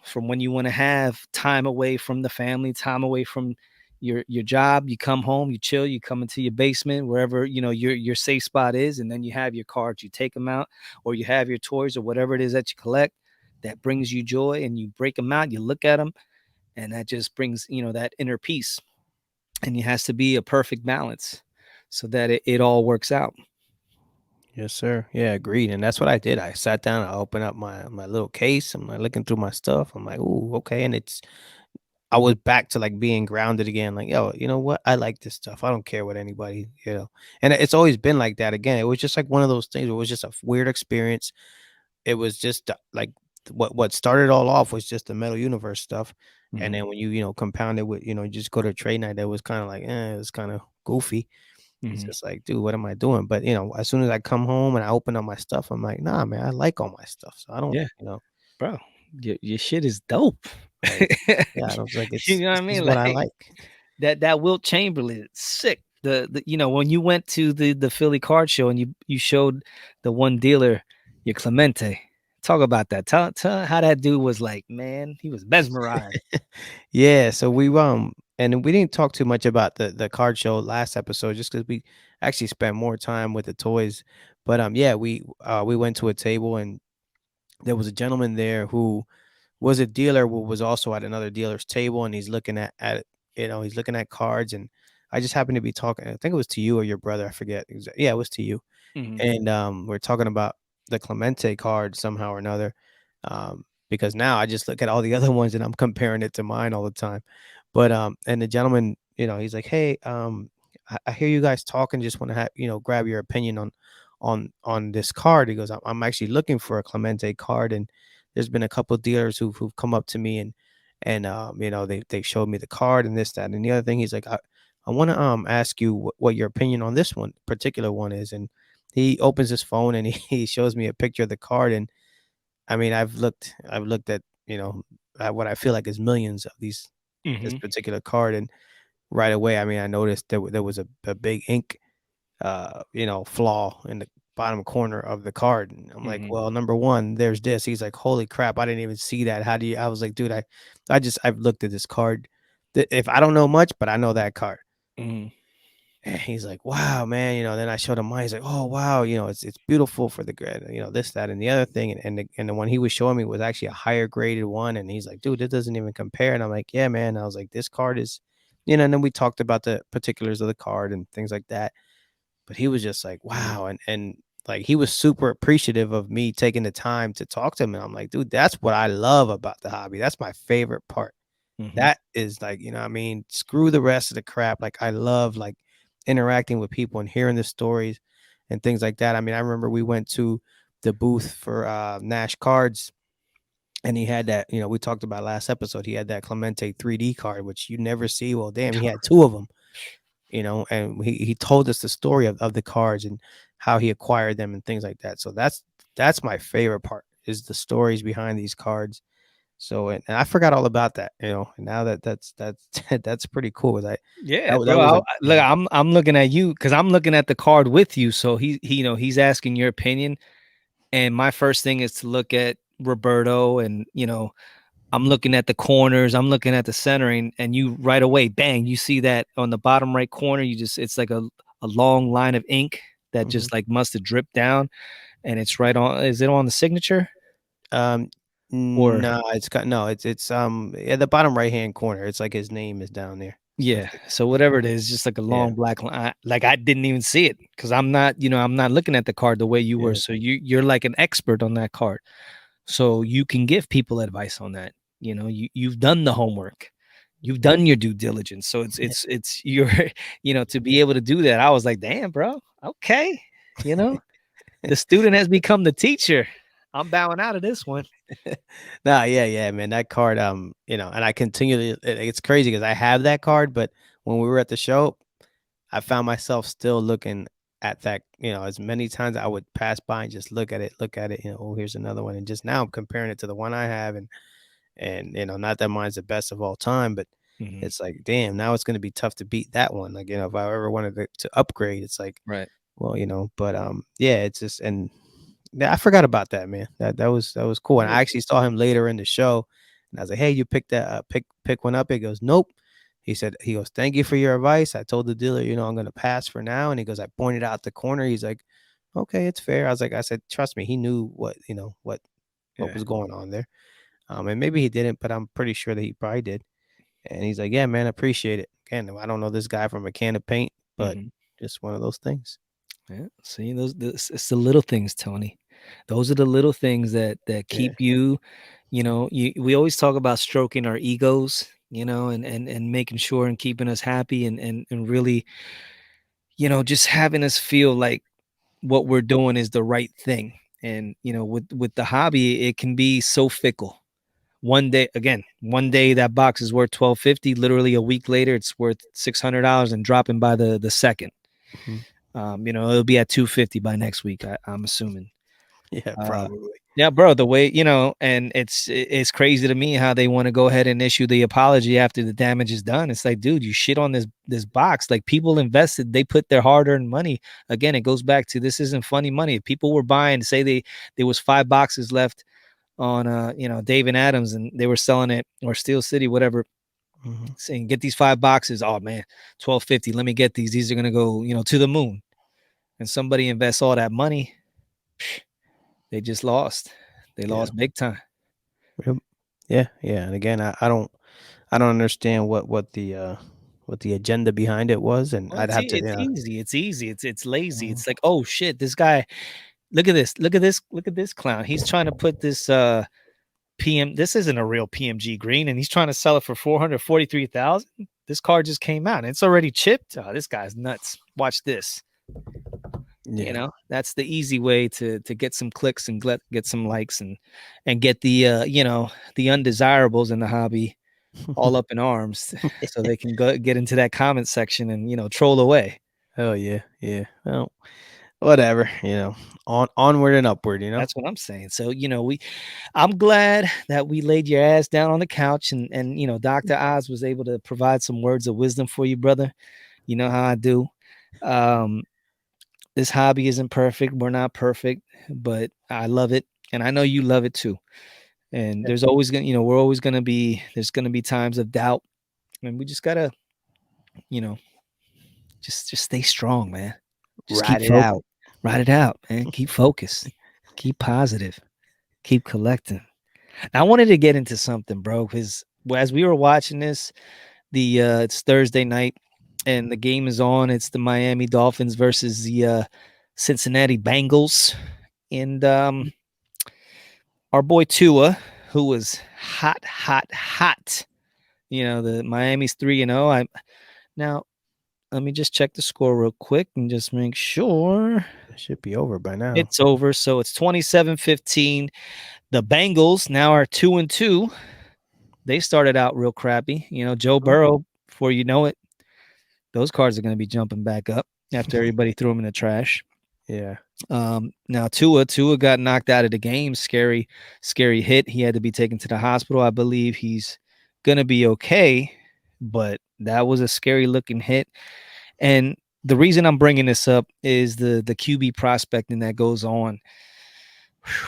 from when you want to have time away from the family, time away from your job. You come home, you chill, you come into your basement, wherever, your safe spot is. And then you have your cards, you take them out, or you have your toys or whatever it is that you collect that brings you joy, and you break them out, you look at them, and that just brings, that inner peace. And it has to be a perfect balance so that it all works out. Yes, sir. Yeah, agreed. And that's what I did. I sat down, I opened up my little case. I'm like looking through my stuff. I'm like, ooh, okay. And I was back to like being grounded again. Like, yo, you know what? I like this stuff. I don't care what anybody. And it's always been like that. Again, it was just like one of those things. It was just a weird experience. It was just like what started it all off was just the Metal Universe stuff. And Hmm. then when you compound it with, just go to a trade night, that was kind of like, it's kind of goofy. It's Hmm. just like, dude, what am I doing? But as soon as I come home and I open up my stuff, I'm like, nah, man, I like all my stuff. So I don't, Yeah, bro, your shit is dope. like, yeah, I was like, You it's know what this I is mean? what I Like like. that Wilt Chamberlain, sick. When you went to the Philly card show and you showed the one dealer your Clemente. Talk about that. Tell how that dude was like, man, he was mesmerized. Yeah, so and we didn't talk too much about the card show last episode just because we actually spent more time with the toys. But yeah, we went to a table and there was a gentleman there who was a dealer who was also at another dealer's table and he's looking he's looking at cards and I just happened to be talking. I think it was to you or your brother. I forget. Yeah, it was to you. Mhm, And we're talking about the Clemente card somehow or another. Because now I just look at all the other ones and I'm comparing it to mine all the time. But and the gentleman, he's like, "Hey, I hear you guys talking. Just want to have grab your opinion on this card." He goes, "I'm actually looking for a Clemente card, and there's been a couple of dealers who've come up to me and they showed me the card and this that and the other thing." He's like, "I want to ask you what your opinion on this one particular one is." And he opens his phone and he shows me a picture of the card and I mean, I've looked at, at what I feel like is millions of this mhm, particular card, and right away, I mean, I noticed there was a big ink, flaw in the bottom corner of the card, and I'm like, mhm, "Well, number 1, there's this." He's like, "Holy crap, I didn't even see that. How do you?" I was like, "Dude, I've looked at this card. If I don't know much, but I know that card." mhm, And he's like, "Wow, man," then I showed him mine. He's like, "Oh, wow, it's beautiful for the grade, this, that, and the other thing." And the one he was showing me was actually a higher graded one. And he's like, "Dude, this doesn't even compare." And I'm like, "Yeah, man." I was like, "This card is," and then we talked about the particulars of the card and things like that. But he was just like, "Wow," and like he was super appreciative of me taking the time to talk to him. And I'm like, "Dude, that's what I love about the hobby. That's my favorite part." mhm. That is like, what I mean, screw the rest of the crap. Like I love like interacting with people and hearing the stories and things like that. I mean, I remember we went to the booth for Nash Cards and he had that, we talked about last episode. He had that Clemente 3D card, which you never see. Well, damn, he had two of them, and he told us the story of the cards and how he acquired them and things like that. So that's my favorite part is the stories behind these cards. So and I forgot all about that, and now that's that's pretty cool. I Yeah, that bro. was a Look, I'm looking at you because I'm looking at the card with you. So he's asking your opinion, and my first thing is to look at Roberto, and I'm looking at the corners, I'm looking at the centering, and you right away, bang, you see that on the bottom right corner. It's like a long line of ink that Mhm. just like must have dripped down. and it's right on. Is it on the signature Um, or? no, it's got no, it's at the bottom right hand corner. It's like his name is down there. Yeah, With the, so whatever it is, just like a yeah, long black line. Like I didn't even see it because I'm not, I'm not looking at the card the way you were. yeah, So you're like an expert on that card. So you can give people advice on that. You've done the homework. You've done your due diligence. So it's your, to be able to do that. I was like, damn, bro. Okay. You know, the student has become the teacher. I'm bowing out of this one. nah, yeah, yeah, man. That card, and I continually, it's crazy because I have that card, but when we were at the show, I found myself still looking at that, as many times I would pass by and just look at it, oh, here's another one. And just now I'm comparing it to the one I have and not that mine's the best of all time, but Mhm. it's like, damn, now it's gonna be tough to beat that one. Like, if I ever wanted to upgrade, it's like, Right. well, but yeah, it's just and yeah, I forgot about that, man. That was cool. And Yeah. I actually saw him later in the show, and I was like, "Hey, you picked that pick one up?" He goes, "Nope." He goes, "Thank you for your advice. I told the dealer, I'm gonna pass for now." And he goes, I pointed out the corner. He's like, "Okay, it's fair." I said, trust me, he knew what Yeah. was going on there. And maybe he didn't, but I'm pretty sure that he probably did. And he's like, "Yeah, man, I appreciate it." Again, I don't know this guy from a can of paint, but Mhm. just one of those things. Yeah. See, it's the little things, Tony. Those are the little things that Yeah. keep you, we always talk about stroking our egos, and making sure and keeping us happy and really, just having us feel like what we're doing is the right thing. And, with the hobby, it can be so fickle. One day that box is worth 12.50. Literally a week later, it's worth $600 and dropping by the second. Mhm. It'll be at 250 by next week. I'm assuming. Yeah, Uh, probably. yeah, bro. The way and it's crazy to me how they want to go ahead and issue the apology after the damage is done. It's like, dude, you shit on this box. Like people invested, they put their hard earned money. Again, it goes back to this isn't funny money. If people were buying, say there was 5 boxes left on David Adams and they were selling it or Steel City, whatever, Mhm. saying get these 5 boxes. Oh man, 12.50. Let me get these. These are gonna go to the moon. And somebody invests all that money, they just lost. They Yeah. lost big time. Yep. Yeah, yeah, and again, I don't understand what the agenda behind it was, and Well, I'd have to, it's yeah. easy. It's easy. It's lazy. Mhm. It's like, oh shit, this guy. Look at this. Look at this. Look at this clown. He's trying to put this PM. This isn't a real PMG green, and he's trying to sell it for 443,000. This card just came out. And it's already chipped. Oh, this guy's nuts. Watch this. Yeah. That's the easy way to get some clicks and get some likes and get the the undesirables in the hobby all up in arms so they can go get into that comment section and troll away. Oh, yeah, yeah. Well, whatever, onward and upward. That's what I'm saying. So, I'm glad that we laid your ass down on the couch and Dr. Oz was able to provide some words of wisdom for you, brother. You know how I do. Um, this hobby isn't perfect. We're not perfect, but I love it and I know you love it too. And there's always gonna, we're always gonna be there's gonna be times of doubt. And we just gotta, you know, just stay strong, man. Just keep Ride it focused. out. Ride it out, man. Keep focused. Keep positive. Keep collecting. I wanted to get into something, bro, because as we were watching this, it's Thursday night and the game is on. It's the Miami Dolphins versus the Cincinnati Bengals. And our boy Tua, who was hot, hot, hot. The Miami's 3-0. I now let me just check the score real quick and just make sure It should be over by now. it's over. So it's 27-15. The Bengals now are 2-2. They started out real crappy. Joe Oh, Burrow, before you know it, those cards are going to be jumping back up after everybody threw them in the trash. yeah. Now Tua got knocked out of the game. Scary, scary hit. He had to be taken to the hospital. I believe he's going to be okay, but that was a scary looking hit. And the reason I'm bringing this up is the QB prospecting that goes on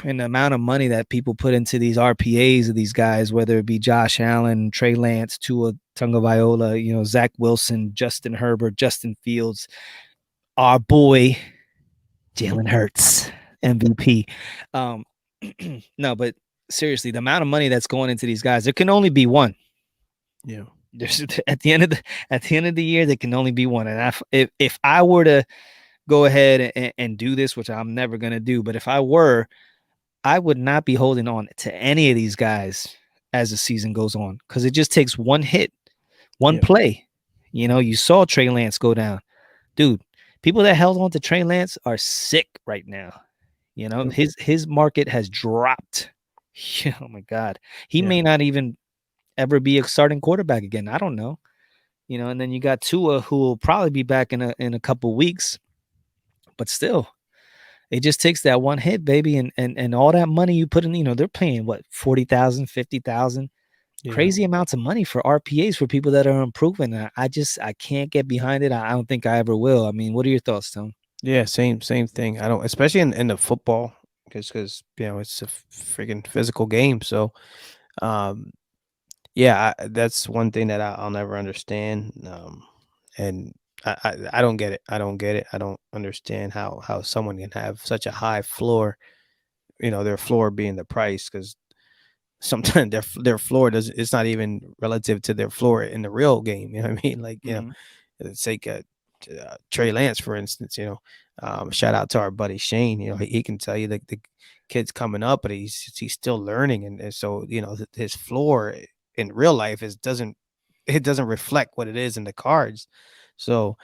and the amount of money that people put into these RPAs of these guys, whether it be Josh Allen, Trey Lance, Tua Tagovailoa, Zach Wilson, Justin Herbert, Justin Fields, our boy Jalen Hurts. MVP. Um, no, but seriously, the amount of money that's going into these guys, there can only be one. Yeah. There's at the end of the year, there can only be one. And if I were to go ahead and do this, which I'm never gonna do, but if I were, I would not be holding on to any of these guys as the season goes on because it just takes one hit, one Yeah. play. You know, you saw Trey Lance go down, dude. People that held on to Trey Lance are sick right now. You know, Yep. his market has dropped. Oh my god, he Yeah. may not even ever be a starting quarterback again. I don't know. You know, and then you got Tua, who will probably be back in a couple weeks, but still, it just takes that one hit, baby, and all that money you put in. You know, they're paying what 40,000, 50,000, Yeah. crazy amounts of money for RPAs for people that are improving. I can't get behind it. I don't think I ever will. I mean, what are your thoughts, Tom? Yeah. Same thing. I don't, especially in the football, because you know it's a freaking physical game. So, um, yeah, that's one thing that I'll never understand. And I don't get it. I don't get it. I don't understand how someone can have such a high floor. You know, their floor being the price, because sometimes their floor does, it's not even relative to their floor in the real game. You know what I mean? Like, you know, Mhm. let's take Trey Lance, for instance. You know, shout out to our buddy Shane. You know, he can tell you the kid's coming up, but he's still learning, and so you know his floor in real life is doesn't, it doesn't reflect what it is in the cards. So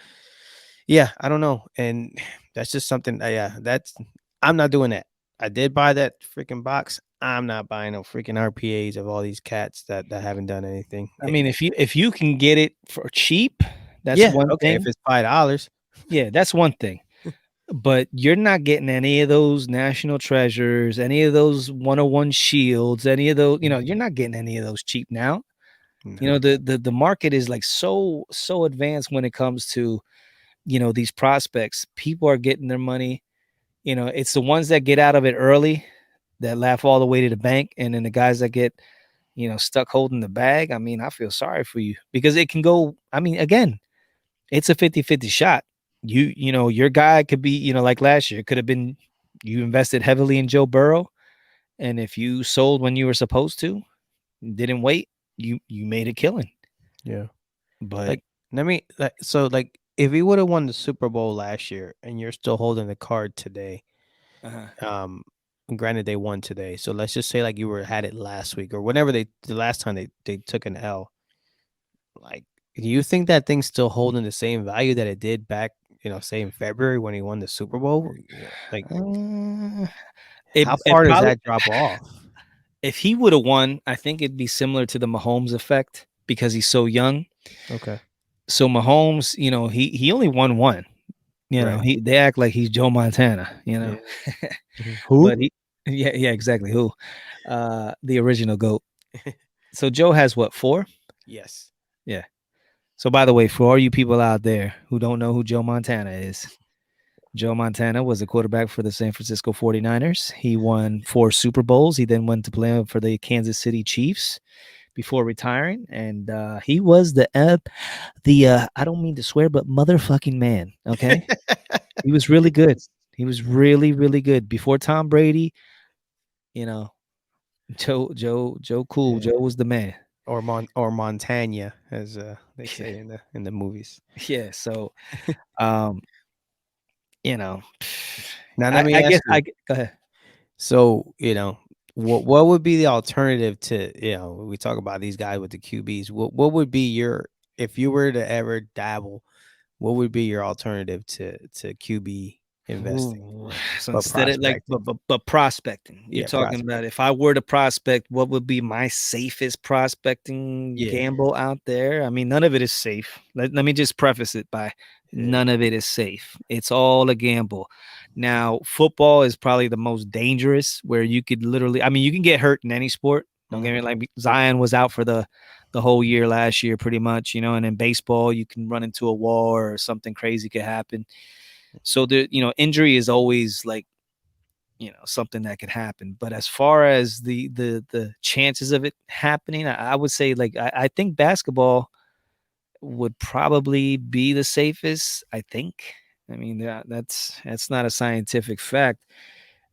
yeah, I don't know, and that's just something. Yeah, that's, I'm not doing that. I did buy that freaking box. I'm not buying no freaking RPAs of all these cats that haven't done anything. I mean, if you can get it for cheap, that's Yeah, one okay, if thing. it's $5. Yeah, that's one thing. But you're not getting any of those national treasures, any of those 101 shields, any of those, you know, you're not getting any of those cheap now. You know, No. the market is like so advanced when it comes to, you know, these prospects. People are getting their money. You know, it's the ones that get out of it early that laugh all the way to the bank. And then the guys that get, you know, stuck holding the bag. I mean, I feel sorry for you because it can go. I mean, again, it's a 50-50 shot. You know, your guy could be, you know, like last year, it could have been you invested heavily in Joe Burrow. And if you sold when you were supposed to, didn't wait, you made a killing. Yeah. But Like, let me like, so, like, if he would've won the Super Bowl last year and you're still holding the card today, uh, um, granted they won today, so let's just say, like, you were had it last week or whenever the last time they took an L, like, do you think that thing's still holding the same value that it did back, you know, say in February when he won the Super Bowl? Yeah, like, uh, how it far does probably that drop off? if he would have won, I think it'd be similar to the Mahomes effect because he's so young. Okay. So Mahomes, you know, he only won one. You know, Right. they act like he's Joe Montana, you know. Yeah. Mhm. Who? But he yeah, exactly. Who? The original GOAT. So Joe has what, 4? Yes. Yeah. So by the way, for all you people out there who don't know who Joe Montana is, Joe Montana was a quarterback for the San Francisco 49ers. He won 4 Super Bowls. He then went to play for the Kansas City Chiefs before retiring, and he was the I don't mean to swear, but motherfucking man. Okay, he was really good. He was really good before Tom Brady. You know, Joe Cool. Yeah. Joe was the man. Or Montana, as, they say in the movies. Yeah. So, um, you know, Now let me I guess ask you, go ahead. so, you know, what would be the alternative to, you know, we talk about these guys with the QBs, what would be your, if you were to ever dabble, what would be your alternative to QB investing Ooh, so or instead of like, prospecting? but prospecting, you're Yeah, talking prospect. about if I were to prospect, what would be my safest prospecting Yeah, gamble out there? I mean, none of it is safe. Let me just preface it by yeah, none of it is safe. It's all a gamble. Now, football is probably the most dangerous where you could literally, I mean, you can get hurt in any sport. Don't get mhm, me like Zion was out for the whole year last year, pretty much, you know, and in baseball, you can run into a wall or something crazy could happen. So the injury is always like something that could happen. But as far as the chances of it happening, I would say like I think basketball would probably be the safest. I think. I mean that's not a scientific fact.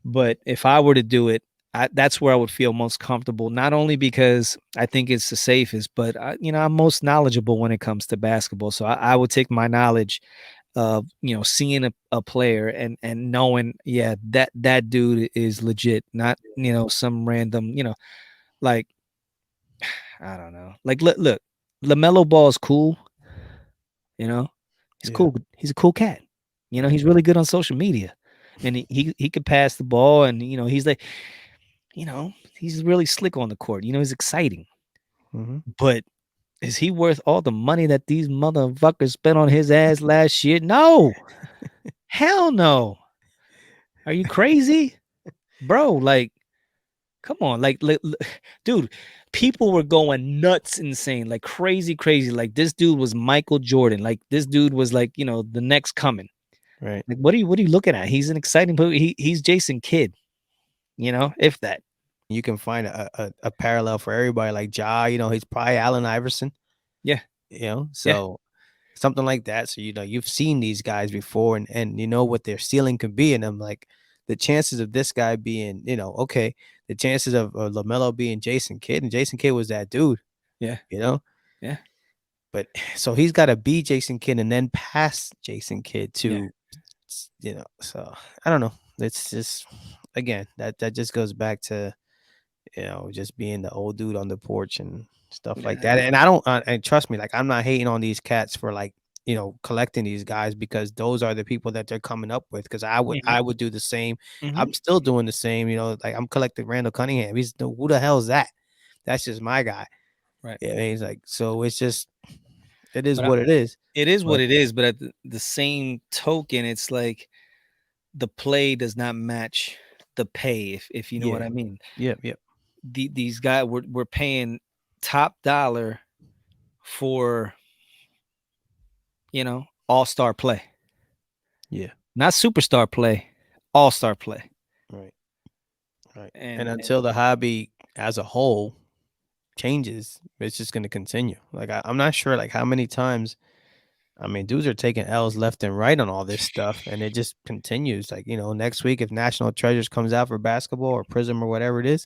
But if I were to do it, that's where I would feel most comfortable. Not only because I think it's the safest, but I'm most knowledgeable when it comes to basketball. So I would take my knowledge of seeing a player and knowing, yeah, that dude is legit, not some random, like I don't know, like look, LaMelo Ball is cool, you know, he's Yeah. cool, he's a cool cat, Right. he's really good on social media, and he could pass the ball, and he's like, he's really slick on the court, he's exciting, Hmm. but is he worth all the money that these motherfuckers spent on his ass last year? No, hell no. Are you crazy? Bro, like, come on, like, dude, people were going nuts insane, like crazy, crazy. Like this dude was Michael Jordan. Like this dude was like, the next coming. Right. Like, what are you looking at? He's an exciting he's Jason Kidd, if that. You can find a parallel for everybody like Ja, he's probably Allen Iverson, Yeah, yeah, so something like that. So you've seen these guys before, and you know what their ceiling could be, and I'm like the chances of this guy being, okay, the chances of LaMelo being Jason Kidd, and Jason Kidd was that dude, yeah, you know. yeah, But so he's got to be Jason Kidd and then pass Jason Kidd yeah, to, so I don't know. It's just, again, that just goes back to, just being the old dude on the porch and stuff like yeah. that. And I don't, and trust me, like I'm not hating on these cats for like, collecting these guys because those are the people that they're coming up with. Because I would, Mhm, I would do the same. mhm. I'm still doing the same. Like I'm collecting Randall Cunningham. Who the hell is that? That's just my guy. Right. Yeah, he's like, so it's just, it is But what it is. it is what But it is. But at the same token, it's like the play does not match the pay, if you know what yeah, I mean. yep, yep, These guys we're paying top dollar for, all-star play. yeah, Not superstar play, all-star play. right, right. And And until the hobby as a whole changes, it's just going to continue. Like I'm not sure like how many times. I mean, dudes are taking L's left and right on all this stuff, and it just continues. Like next week if National Treasures comes out for basketball or Prism or whatever it is,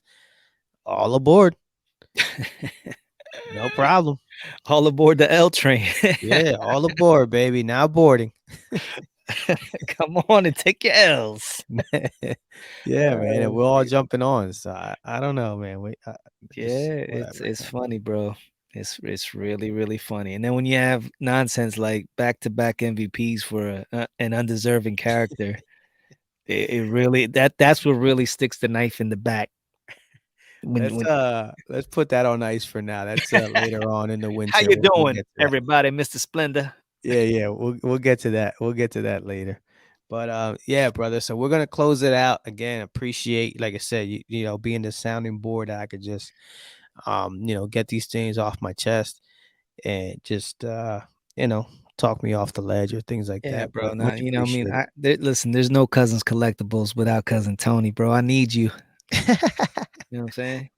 all aboard, no problem. all aboard the L train. Yeah, all aboard, baby. Now boarding. Come on and take your L's. Yeah, man, and Oh, we're all shit. jumping on. So I don't know, man. We just Yeah, whatever. it's funny, bro. It's really, really funny. And then when you have nonsense like back-to-back MVPs for an undeserving character, it really that's what really sticks the knife in the back. When Let's put that on ice for now. That's later on in the how winter. you We'll doing, get to that. everybody, Mr. Splendor? Yeah, yeah, we'll get to that. We'll get to that later. But yeah, brother. So we're gonna close it out again. Appreciate, like I said, being the sounding board that I could just get these things off my chest and just you know, talk me off the ledge or things like Yeah, that. bro. But Nah, much I mean, appreciated. listen, there's no Cousins Collectibles without Cousin Tony, bro. I need you. You know what I'm saying?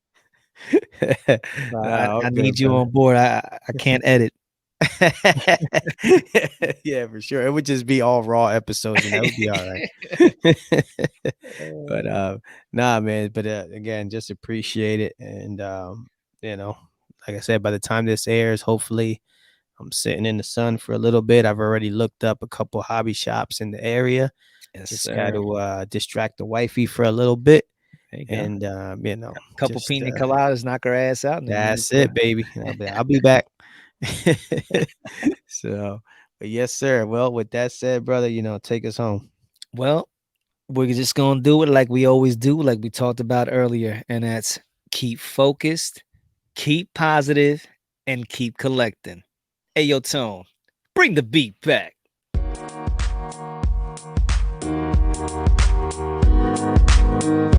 So I, Nah, all I good, need you brother. on board. I can't edit. Yeah, for sure. It would just be all raw episodes, and that would be all right. But Uh, nah, man. But again, just appreciate it, and you know, like I said, by the time this airs, hopefully, I'm sitting in the sun for a little bit. I've already looked up a couple hobby shops in the area. yes, Just got sir. to distract the wifey for a little bit, There you go. and Couple just pina coladas, knock her ass out, and then that's it, baby. I'll be back. So, but yes, sir. Well, with that said, brother, take us home. well, we're just gonna do it like we always do, like we talked about earlier, and that's keep focused, keep positive, and keep collecting. Hey, yo, Tone, bring the beat back.